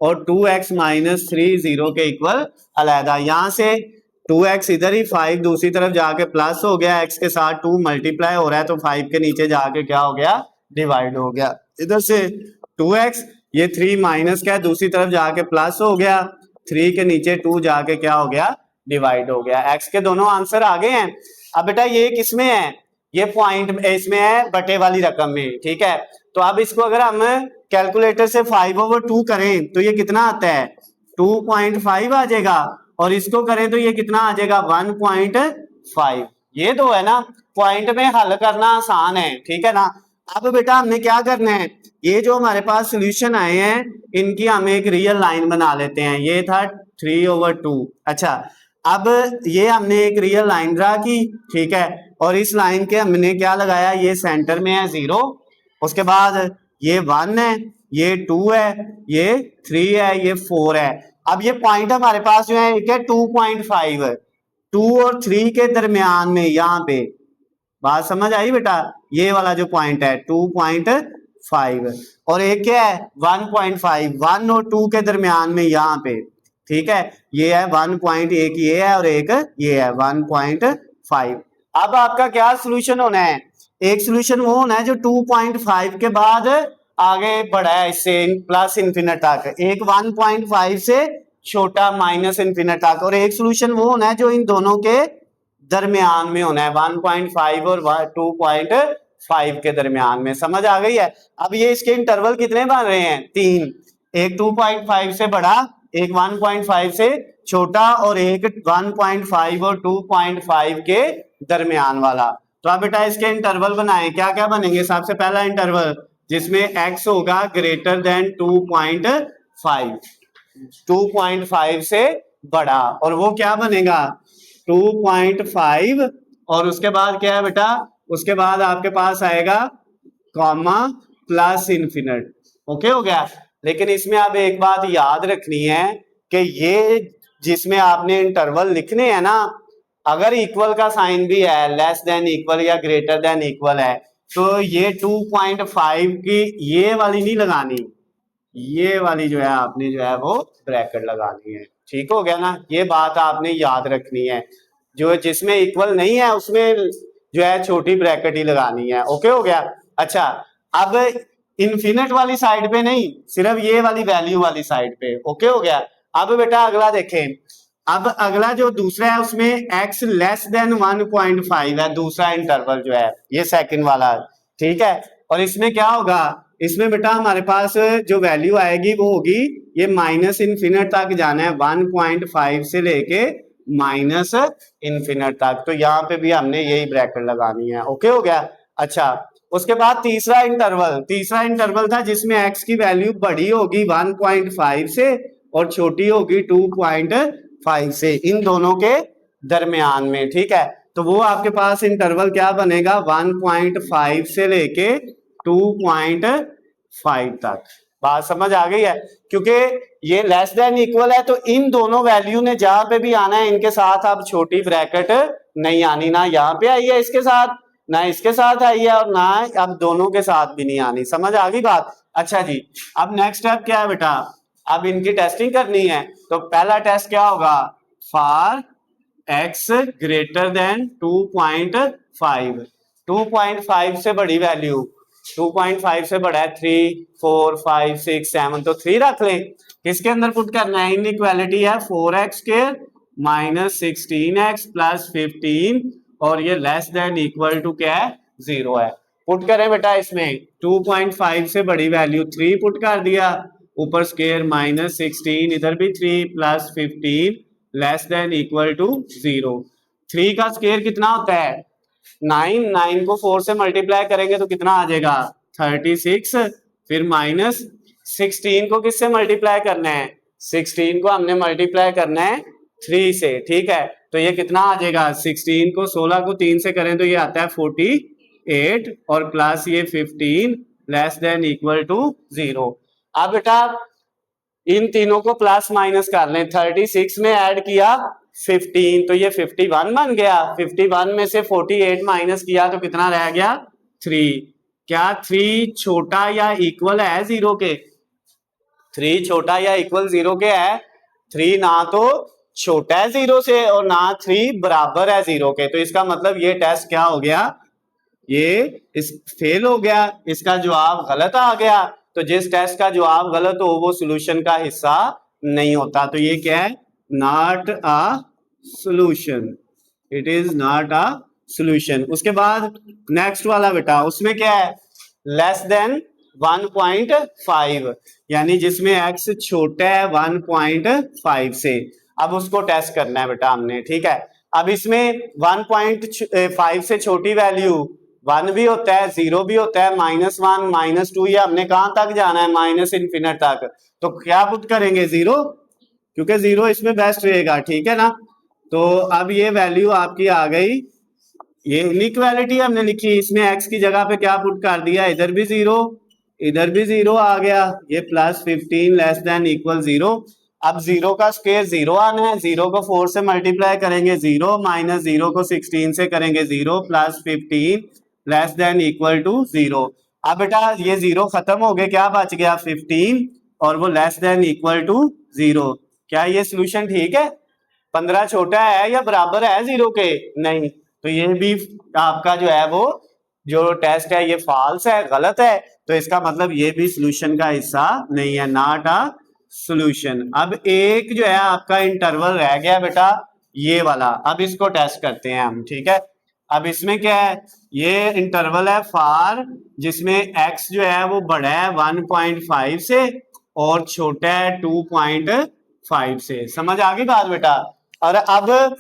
और 2x माइनस 3 0 के इक्वल अलहदा। यहाँ से 2x इधर ही 5 दूसरी तरफ जाके प्लस हो गया, x के साथ 2 मल्टीप्लाई हो रहा है तो 5 के नीचे जाके क्या हो गया, डिवाइड हो गया। इधर से 2x ये 3 माइनस क्या है दूसरी तरफ जाके प्लस हो गया, 3 के नीचे 2 जाके क्या हो गया, डिवाइड हो गया। x के दोनों आंसर आ गए हैं। अब बेटा ये किसमें है, ये पॉइंट इसमें है बटे वाली रकम में, ठीक है। तो अब इसको अगर हम कैलकुलेटर से 5/2 करें तो ये कितना आता है, 2.5 आ जाएगा, और इसको करें तो ये कितना आ जाएगा, 1.5। ये दो है ना, पॉइंट में हल करना आसान है, ठीक है ना। अब बेटा हमने क्या करना है, ये जो हमारे पास सोल्यूशन आए हैं इनकी हम एक रियल लाइन बना लेते हैं। ये था 3/2। अच्छा, अब ये हमने एक रियल लाइन ड्रा की, ठीक है, और इस लाइन के हमने क्या लगाया, ये सेंटर में है 0, उसके बाद ये 1 है, ये 2 है, ये 3 है, ये 4 है। अब ये पॉइंट हमारे पास जो है एक है 2.5, 2 और 3 के दरमियान में, यहाँ पे बात समझ आई बेटा, ये वाला जो पॉइंट है 2.5, और एक क्या है 1.5, 1 और 2 के दरमियान में यहाँ पे, ठीक है, ये है 1. एक ये है और एक ये है 1.5। अब आपका क्या सोल्यूशन होना है, एक सोल्यूशन वो होना है जो 2.5 के बाद आगे बढ़ा है इससे प्लस इन्फिनिट तक, एक 1.5 से छोटा माइनस इन्फिनिट तक, और एक सोल्यूशन वो होना है जो इन दोनों के दरमियान में होना है, 1.5 और 2.5 के दरमियान में। समझ आ गई है। अब ये इसके इंटरवल कितने बन रहे हैं, 3, एक 2.5 से बड़ा, एक 1.5 से छोटा, और एक 1.5 और 2.5 के दरमियान वाला। तो आप बेटा इसके इंटरवल बनाएं, क्या क्या बनेंगे। सबसे पहला इंटरवल जिसमें x होगा ग्रेटर देन 2.5, 2.5 से बड़ा, और वो क्या बनेगा 2.5, और उसके बाद क्या है बेटा, उसके बाद आपके पास आएगा कॉमा प्लस इन्फिनिट। ओके हो गया। लेकिन इसमें आप एक बात याद रखनी है कि ये जिसमें आपने इंटरवल लिखने हैं ना, अगर इक्वल का साइन भी है, लेस देन इक्वल या ग्रेटर देन इक्वल है, तो ये 2.5 की ये वाली नहीं लगानी, ये वाली जो है आपने जो है वो ब्रैकेट लगानी है। ठीक हो गया ना, ये बात आपने याद रखनी है। जो जिसमें इक्वल नहीं है उसमें जो है छोटी ब्रैकेट ही लगानी है। ओके हो गया। अच्छा, अब इन्फिनिट वाली साइड पे नहीं, सिर्फ ये वाली वैल्यू वाली साइड पे। ओके हो गया। अब बेटा अगला देखें, अब अगला जो दूसरा है उसमें x लेस देन 1.5 है, दूसरा इंटरवल जो है ये सेकंड वाला, ठीक है। और इसमें क्या होगा, इसमें बेटा हमारे पास जो वैल्यू आएगी वो होगी, ये माइनस इन्फिनिट तक जाना है, 1.5 से लेके माइनस इन्फिनिट तक, तो यहाँ पे भी हमने यही ब्रैकेट लगानी है। ओके हो गया। अच्छा, उसके बाद तीसरा इंटरवल था जिसमें x की वैल्यू बड़ी होगी 1.5 से और छोटी होगी 2.5 से, इन दोनों के दरमियान में, ठीक है। तो वो आपके पास इंटरवल क्या बनेगा, 1.5 से लेके 2.5 तक। बात समझ आ गई है। क्योंकि ये लेस देन इक्वल है तो इन दोनों वैल्यू ने जहां पे भी आना है इनके साथ अब छोटी ब्रैकेट नहीं आनी, ना यहाँ पे आई है इसके साथ, ना इसके साथ आई है, और ना अब दोनों के साथ भी नहीं आनी। समझ आ गई बात। अच्छा जी, अब नेक्स्ट स्टेप क्या है बेटा, अब इनकी टेस्टिंग करनी है। तो पहला टेस्ट क्या होगा, फॉर x ग्रेटर देन 2.5, 2.5 से बड़ी वैल्यू, 2.5 से बड़ा है 3, 4, 5, 6, 7, तो 3 रख लें। किसके अंदर पुट करना है, इनइक्वालिटी है 4x² माइनस 16x प्लस 15, और ये लेस देन इक्वल टू क्या है, 0 है। पुट करें बेटा इसमें 2.5 से बड़ी वैल्यू 3 पुट कर दिया, ऊपर स्केयर माइनस 16, इधर भी 3 plus 15 less than equal to 0। 3 का स्केयर कितना होता है 9, 9 को 4 से मल्टीप्लाई करेंगे तो कितना आ जाएगा 36, फिर माइनस 16 को किससे मल्टीप्लाई करना है, 16 को हमने मल्टीप्लाई करना है 3 से, ठीक है। तो ये कितना आ जाएगा, 16 को 16 को 3 से करें तो ये आता है 48, और प्लस ये 15 लेस देन इक्वल टू 0। अब बेटा इन तीनों को प्लस माइनस कर लें, 36 में ऐड किया 15 तो ये 51 बन गया, 51 में से 48 माइनस किया तो कितना रह गया 3। क्या 3 छोटा या इक्वल है 0 के, 3 छोटा या इक्वल 0 के है, 3 ना तो छोटा है 0 से और ना 3 बराबर है 0 के, तो इसका मतलब ये टेस्ट क्या हो गया, ये इस फेल हो गया, इसका जवाब गलत आ गया। तो जिस टेस्ट का जवाब गलत हो वो सॉल्यूशन का हिस्सा नहीं होता, तो ये क्या है, not a solution, it is not a solution. उसके बाद नेक्स्ट वाला बेटा, उसमें क्या है, लेस देन 1.5, यानी जिसमें x छोटा है 1.5 से, अब उसको टेस्ट करना है बेटा हमने, ठीक है। अब इसमें 1.5 से छोटी वैल्यू 1 भी होता है, 0 भी होता है, -1 -2, ये हमने कहां तक जाना है, माइनस इन्फिनिट तक, तो क्या पुट करेंगे 0, क्योंकि 0 इसमें बेस्ट रहेगा, ठीक है ना। तो अब ये वैल्यू आपकी आ गई, ये इनइक्वालिटी हमने लिखी, इसमें x की जगह पे क्या पुट कर दिया, इधर भी 0 इधर भी 0 आ गया, ये +15 लेस देन इक्वल 0। अब 0 का स्क्वायर 0 आना है, 0 को 4 से मल्टीप्लाई करेंगे 0, -0 को 16 से करेंगे 0, +15 लेस देन इक्वल टू 0। अब बेटा ये 0 खत्म हो गए, क्या बच गया 15 और वो लेस देन इक्वल टू 0। क्या ये सोल्यूशन ठीक है, 15 छोटा है या बराबर है 0 के, नहीं, तो ये भी आपका जो है वो जो टेस्ट है ये फॉल्स है, गलत है, तो इसका मतलब ये भी सॉल्यूशन का हिस्सा नहीं है, नॉट अ सॉल्यूशन। अब एक जो है आपका इंटरवल रह गया बेटा ये वाला, अब इसको टेस्ट करते हैं हम, ठीक है। अब इसमें क्या है, ये इंटरवल है फार, जिसमें x जो है वो बड़ा है 1.5 से और छोटा है 2.5 से, समझ आ गई बात बेटा। और अब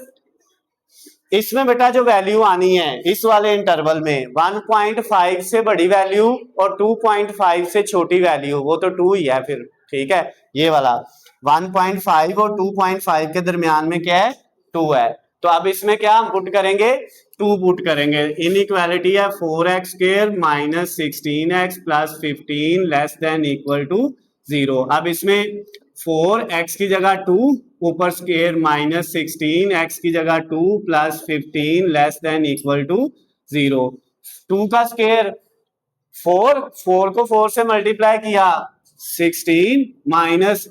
इसमें बेटा जो वैल्यू आनी है इस वाले इंटरवल में 1.5 से बड़ी वैल्यू और 2.5 से छोटी वैल्यू, वो तो 2 ही है फिर, ठीक है। ये वाला 1.5 और 2.5 के दरमियान में क्या है, 2 है, तो अब इसमें क्या हम पुट करेंगे, 2 पुट करेंगे। इनइक्वालिटी है 4x square minus 16x plus 15 less than equal to 0। अब इसमें 4x की जगह 2 ऊपर स्क्वायर माइनस 16, x की जगह 2 plus 15 less than equal to 0। 2 का स्क्वायर 4, 4 को 4 से मल्टीप्लाई किया 16 माइनस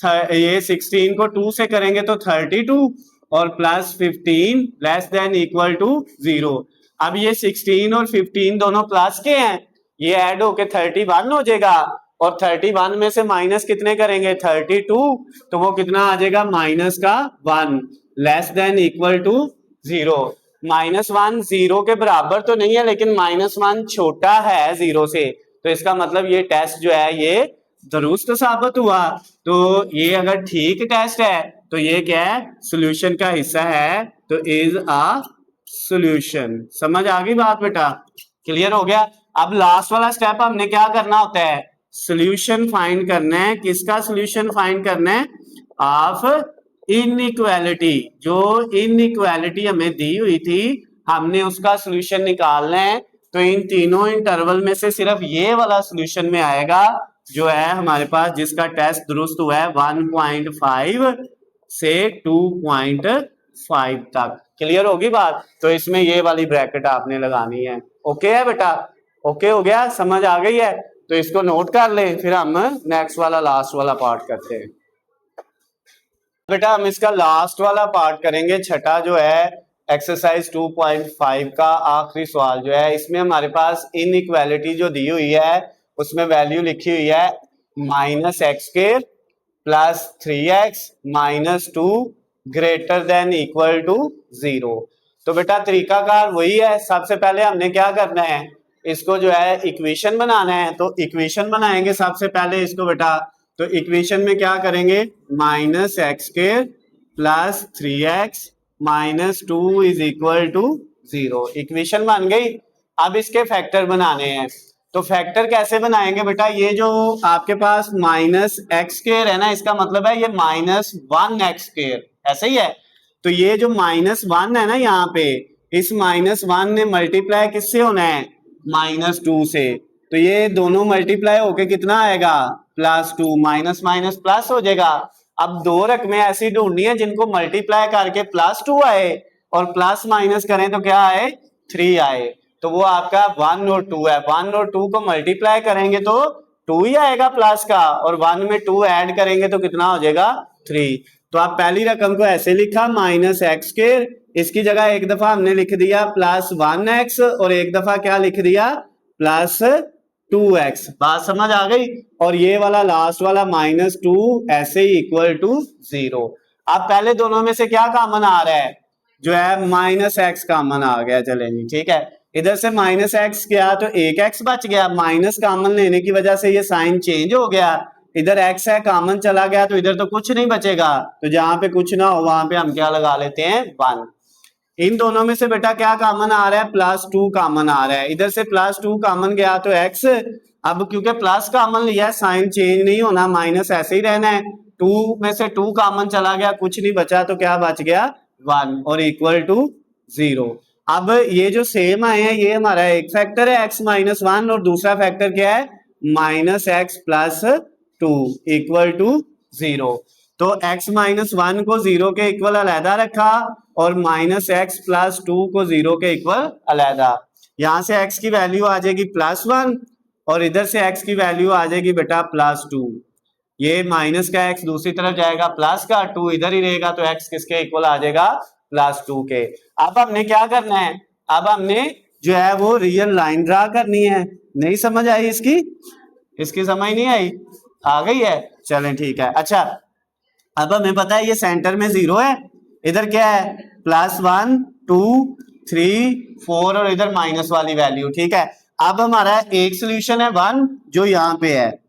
ये 16 को 2 से करेंगे तो 32 और plus 15 less than equal to 0। अब ये 16 और 15 दोनों प्लस के हैं, ये ऐड होके 31 हो जाएगा और 31 में से माइनस कितने करेंगे 32, तो वो कितना आ जाएगा माइनस का 1 लेस देन इक्वल टू 0। -1 0 के बराबर तो नहीं है, लेकिन -1 छोटा है 0 से, तो इसका मतलब ये टेस्ट जो है ये दुरुस्त साबित हुआ। तो ये अगर ठीक टेस्ट है तो ये क्या है, सॉल्यूशन का हिस्सा है, तो इज अ सॉल्यूशन। समझ आ गई बात बेटा, क्लियर हो गया। अब लास्ट वाला स्टेप हमने क्या करना होता है, सॉल्यूशन फाइंड करना है, किसका सॉल्यूशन फाइंड करना है, ऑफ इनइक्वालिटी। जो इनइक्वालिटी हमें दी हुई थी हमने उसका सॉल्यूशन निकालना है, तो इन तीनों इंटरवल में से सिर्फ ये वाला सॉल्यूशन में आएगा जो है हमारे पास, जिसका टेस्ट दुरुस्त हुआ है 1.5 से 2.5 तक। क्लियर होगी बात, तो इसमें ये वाली ब्रैकेट आपने लगानी है। ओके है बेटा, ओके हो गया, समझ आ गई है, तो इसको नोट कर ले, फिर हम नेक्स्ट वाला लास्ट वाला पार्ट करते हैं। बेटा हम इसका लास्ट वाला पार्ट करेंगे, छठा जो है एक्सरसाइज 2.5 का आखिरी सवाल जो है, इसमें हमारे पास इनइक्वालिटी जो दी हुई है उसमें वैल्यू लिखी हुई है -x² plus 3x minus 2 greater than equal to 0। तो बेटा तरीकाकार वही है, सबसे पहले हमने क्या करना है, इसको जो है इक्वेशन बनाना है, तो इक्वेशन बनाएंगे सबसे पहले इसको बेटा। तो इक्वेशन में क्या करेंगे, -x² plus 3x minus 2 is equal to 0। Equation बन गई। अब इसके फैक्टर बनाने हैं, तो फैक्टर कैसे बनाएंगे बेटा, ये जो आपके पास -x² है ना, इसका मतलब है ये -1x², ऐसे ही है। तो ये जो -1 है ना यहाँ पे, इस -1 ने मल्टीप्लाई किससे होना है, -2 से, तो ये दोनों मल्टीप्लाई होके कितना आएगा +2, माइनस माइनस प्लस हो जाएगा। अब दो रकमें ऐसी ढूंढनी है जिनको मल्टीप्लाई करके +2 आए और प्लस माइनस करें तो क्या आए 3 आए, तो वो आपका 1 और 2 है। 1 और 2 को मल्टीप्लाई करेंगे तो 2 ही आएगा प्लस का, और 1 में 2 ऐड करेंगे तो कितना हो जाएगा 3। तो आप पहली रकम को ऐसे लिखा माइनस एक्स स्क्वायर, इसकी जगह एक दफा हमने लिख दिया प्लस 1x और एक दफा क्या लिख दिया प्लस 2x। बात समझ आ गई। और ये वाला लास्ट वाला -2 ऐसे ही इक्वल टू 0। अब पहले दोनों में से क्या कॉमन आ रहा है, जो है -x कॉमन आ गया। चले जी ठीक है, इधर से -x गया तो एक x बच गया, माइनस कॉमन लेने की वजह से ये साइन चेंज हो गया। इधर x है कॉमन चला गया तो इधर तो कुछ नहीं बचेगा, तो जहां पे कुछ ना हो वहां पे हम क्या लगा लेते हैं 1। इन दोनों में से बेटा क्या कॉमन आ रहा है, +2 कॉमन आ रहा है। इधर से +2 कॉमन गया तो x, अब क्योंकि प्लस कॉमन लिया है साइन चेंज नहीं होना, माइनस ऐसे ही रहना है। 2 में से 2 कॉमन चला गया, कुछ नहीं बचा तो क्या बच गया 1 और इक्वल टू 0। अब ये जो सेम आए हैं ये हमारा एक फैक्टर है x -1 और दूसरा फैक्टर क्या है -x + 2 इक्वल टू 0। तो x -1 को 0 के इक्वल अलहदा रखा और -x + 2 को 0 के इक्वल अलहदा। यहां से x की वैल्यू आ जाएगी +1 और इधर से x की वैल्यू आ जाएगी बेटा +2। ये माइनस का x दूसरी तरफ जाएगा, प्लस का 2 इधर ही रहेगा, तो x किसके इक्वल आ जाएगा +2 के। अब हमने क्या करना है, अब हमने जो है वो रियल लाइन ड्रा करनी है। नहीं समझ आई इसकी समझ नहीं आई, आ गई है, चलें ठीक है। अच्छा अब हमें पता है ये सेंटर में 0 है, इधर क्या है +1 2 3 4 और इधर माइनस वाली वैल्यू, ठीक है। अब हमारा एक सोल्यूशन है 1 जो यहाँ पे है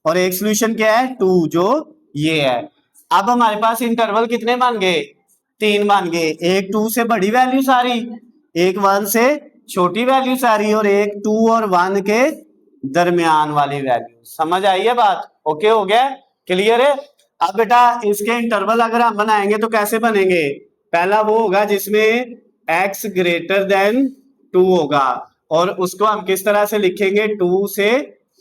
और एक सोल्यूशन क्या है 2 जो ये है। अब हमारे पास इंटरवल कितने बन गए, 3 बन गए। एक 2 से बड़ी वैल्यू सारी, एक 1 से छोटी वैल्यू सारी और एक 2 और 1 के दरमियान वाली वैल्यू। समझ आई है बात, ओके हो गया, क्लियर है। अब बेटा इसके इंटरवल अगर हम बनाएंगे तो कैसे बनेंगे, पहला वो होगा जिसमें x > 2 होगा और उसको हम किस तरह से लिखेंगे 2 से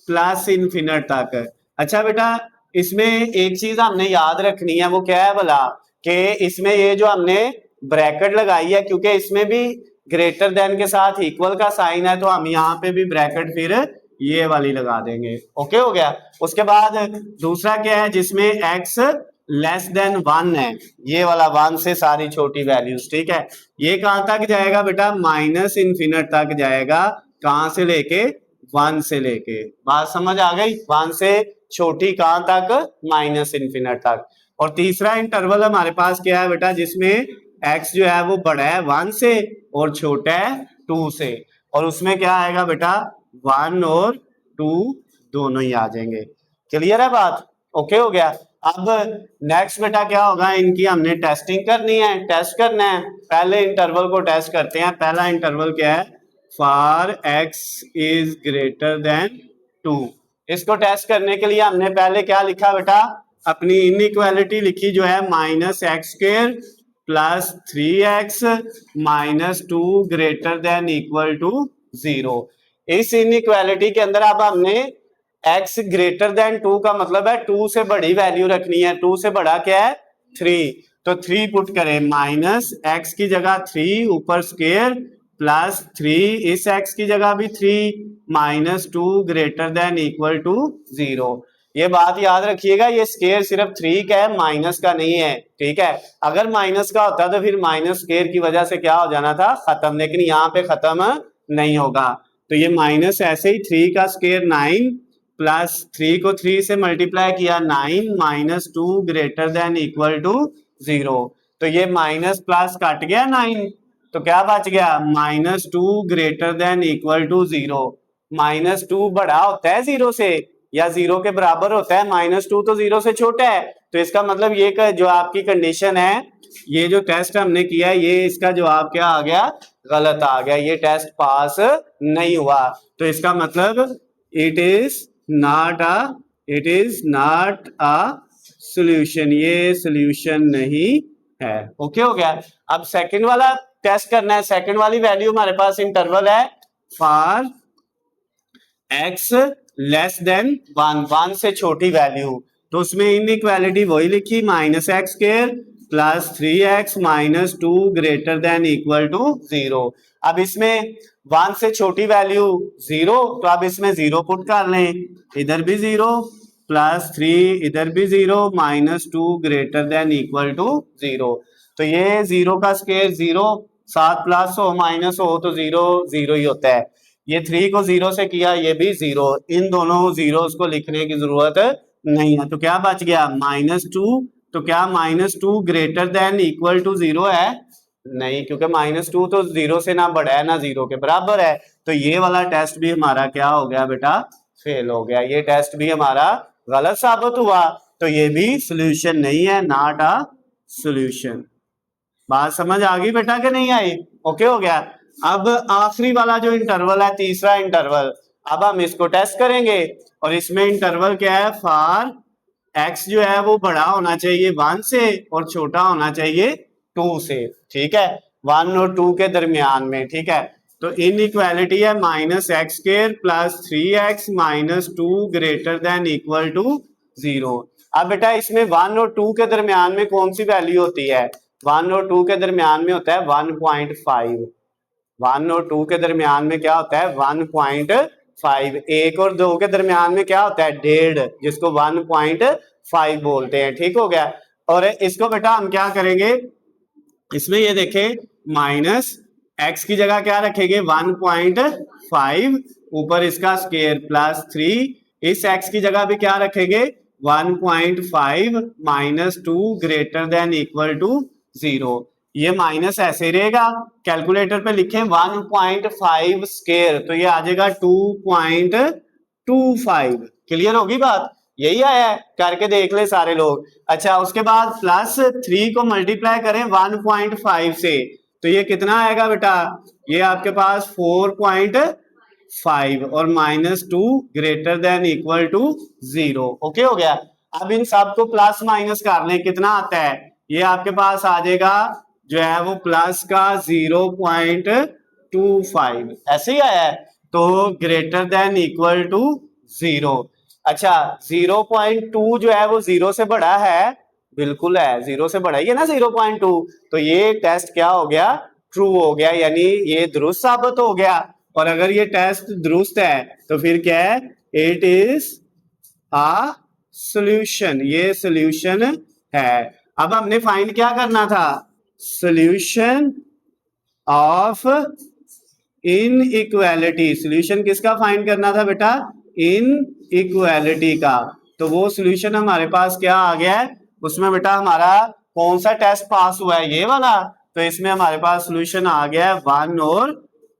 +∞ तक। अच्छा बेटा इसमें एक चीज हमने याद रखनी है, वो क्या है भला, कि इसमें ये जो हमने ब्रैकेट लगाई है क्योंकि इसमें भी ग्रेटर देन के साथ इक्वल का साइन है, तो हम यहाँ पे भी ब्रैकेट फिर ये वाली लगा देंगे, ओके हो गया। उसके बाद दूसरा क्या है जिसमें x <1 है, ये वाला 1 से सारी छोटी वैल्यूज, ठीक है। ये कहां तक जाएगा बेटा -∞ तक जाएगा, कहां से लेके 1 से लेके। बात समझ आ गई, 1 से छोटी कहां तक -∞ तक। और तीसरा इंटरवल हमारे पास क्या है बेटा, जिसमें x जो है वो बड़ा है 1 से और छोटा है 2 से, और उसमें क्या आएगा बेटा 1 और 2 दोनों ही आ जाएंगे। क्लियर है बात, ओके हो गया। अब नेक्स्ट बेटा क्या होगा, इनकी हमने टेस्टिंग करनी है, टेस्ट करना है। पहले इंटरवल को टेस्ट करते हैं। पहला इंटरवल क्या है, फॉर x > 2। इसको टेस्ट करने के लिए हमने पहले क्या लिखा बेटा, अपनी इनइक्वालिटी लिखी जो है -x² + 3x -2 > 0। इस इनइक्वालिटी के अंदर अब हमने x > 2 का मतलब है 2 से बड़ी वैल्यू रखनी है। 2 से बड़ा क्या है 3, तो 3 पुट करें, -x की जगह 3 ऊपर स्क्वायर +3 इस x की जगह भी 3 -2 > 0। ये बात याद रखिएगा, ये स्क्वायर सिर्फ 3 का है, माइनस का नहीं है, ठीक है। अगर माइनस का होता तो फिर माइनस स्क्वायर की वजह से क्या हो जाना था खत्म, लेकिन यहाँ पे खत्म नहीं होगा। तो ये माइनस ऐसे ही 3 का स्क्वायर 9 +3 को 3 से मल्टीप्लाई किया 9 -2 > 0। तो ये माइनस प्लस कट गया 9, तो क्या बच गया -2 > 0। -2 बड़ा होता है 0 से या 0 के बराबर होता है, -2 तो 0 से छोटा है। तो इसका मतलब ये जो आपकी कंडीशन है, ये जो टेस्ट हमने किया है, ये इसका जवाब क्या आ गया, गलत आ गया, ये टेस्ट पास नहीं हुआ। तो इसका मतलब it is not a solution, ये सॉल्यूशन नहीं है, ओके हो गया। अब सेकंड वाला टेस्ट करना है। सेकंड वाली वैल्यू हमारे पास इंटरवल है फॉर x <1 1 से छोटी वैल्यू, तो उसमें इनइक्वालिटी वही लिखी -x² plus 3x minus 2 greater than equal to 0। अब इसमें 1 से छोटी वैल्यू 0, तो अब इसमें 0 पुट कर लें, इधर भी 0 प्लस 3 इधर भी 0 minus 2 greater than equal to 0। तो ये 0 का स्क्वायर 0, 7 प्लस हो माइनस हो तो 0 0 ही होता है। ये 3 को 0 से किया, ये भी 0, इन दोनों जीरोस को लिखने की जरूरत नहीं है। तो क्या बच गया -2। तो क्या -2 ग्रेटर देन इक्वल टू 0 है? नहीं, क्योंकि -2 तो 0 से ना बड़ा है ना 0 के बराबर है। तो ये वाला टेस्ट भी हमारा क्या हो गया बेटा? फेल हो गया। ये टेस्ट भी हमारा गलत साबित हुआ। तो ये भी सोल्यूशन नहीं है, नॉट अ सोल्यूशन। बात समझ आ गई बेटा कि नहीं आई? ओके हो गया। अब आखिरी वाला जो इंटरवल है, तीसरा इंटरवल, अब हम इसको टेस्ट करेंगे। और इसमें इंटरवल क्या है? फॉर x जो है वो बड़ा होना चाहिए 1 से और छोटा होना चाहिए 2 से। ठीक है, 1 और 2 के दरमियान में। ठीक है, तो इनइक्वालिटी है -x² plus 3x minus 2 greater than equal to 0। अब बेटा इसमें 1 और 2 के दरमियान में कौन सी वैल्यू होती है? 1 और 2 के दरमियान में होता है 1.5। 1 और 2 के दरमियान में क्या होता है? 1.5। 1 और 2 के दरमियान में क्या होता है? 1.5, जिसको 1.5 बोलते हैं। ठीक हो गया। और इसको बेटा हम क्या करेंगे, इसमें ये देखें, माइनस x की जगह क्या रखेंगे? 1.5, ऊपर इसका स्क्वायर प्लस 3, इस x की जगह भी क्या रखेंगे? 1.5 minus 2 greater than equal to 0। ये माइनस ऐसे रहेगा, कैलकुलेटर पे लिखें 1.5 स्क्वायर, तो ये आ जाएगा 2.25। क्लियर होगी बात? यही आया है, करके देख ले सारे लोग। अच्छा, उसके बाद प्लस 3 को मल्टीप्लाई करें 1.5 से, तो ये कितना आएगा बेटा? ये आपके पास 4.5 और -2 greater than equal to 0। Okay हो गया। अब इन सब को प्लस माइनस कर लें, कितना आता है? ये आपके पास आ जाएगा जो है वो प्लस का 0.25, ऐसे ही आया है। तो ग्रेटर देन इक्वल टू 0। अच्छा, 0.2 जो है वो 0 से बड़ा है? बिल्कुल है, 0 से बड़ा ही है ना 0.2। तो ये टेस्ट क्या हो गया? ट्रू हो गया, यानी ये दुरुस्त साबित हो गया। और अगर ये टेस्ट दुरुस्त है तो फिर क्या है? इट इज अ सॉल्यूशन, ये सॉल्यूशन है। अब हमने फाइंड क्या करना था? Solution of inequality. सॉल्यूशन किसका फाइंड करना था बेटा? इनइक्वालिटी का। तो वो सॉल्यूशन हमारे पास क्या आ गया है? उसमें बेटा हमारा कौन सा टेस्ट पास हुआ है? ये वाला। तो इसमें हमारे पास सॉल्यूशन आ गया है 1 और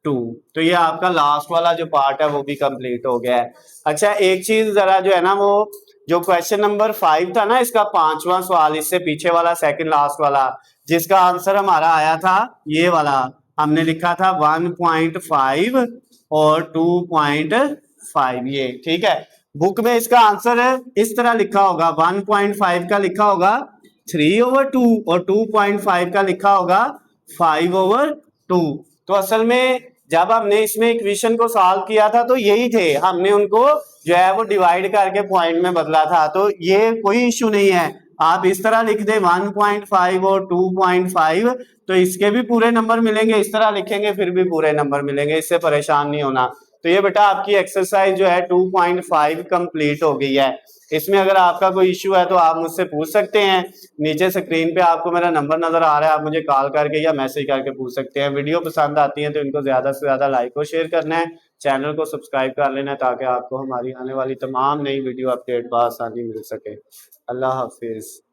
2। तो ये आपका लास्ट वाला जो पार्ट है वो भी कंप्लीट हो गया है। अच्छा, एक चीज जरा जो है ना, वो जो क्वेश्चन नंबर 5 था ना, इसका 5वां सवाल, इससे पीछे वाला सेकंड लास्ट वाला, जिसका आंसर हमारा आया था ये वाला, हमने लिखा था 1.5 और 2.5। ये ठीक है, बुक में इसका आंसर है इस तरह लिखा होगा, 1.5 का लिखा होगा 3/2 और 2.5 का लिखा होगा 5/2। तो असल में जब हमने इसमें इक्वेशन को सॉल्व किया था तो यही थे, हमने उनको जो है वो डिवाइड करके पॉइंट में बदला था। तो ये कोई इश्यू नहीं है, आप इस तरह लिख दें 1.5 और 2.5, तो इसके भी पूरे नंबर मिलेंगे। इस तरह लिखेंगे फिर भी पूरे नंबर मिलेंगे, इससे परेशान नहीं होना। तो ये बेटा आपकी एक्सरसाइज जो है 2.5 कंप्लीट हो गई है। इसमें अगर आपका कोई इश्यू है तो आप मुझसे पूछ सकते हैं। नीचे स्क्रीन पे आपको मेरा नंबर नजर आ रहा है, आप मुझे कॉल करके या मैसेज करके पूछ सकते हैं। वीडियो पसंद आती है तो इनको ज्यादा से ज्यादा लाइक और शेयर करना है, चैनल को सब्सक्राइब कर लेना है ताकि आपको हमारी आने वाली तमाम नई वीडियो अपडेट बआसानी मिल सके। अल्लाह हाफिज।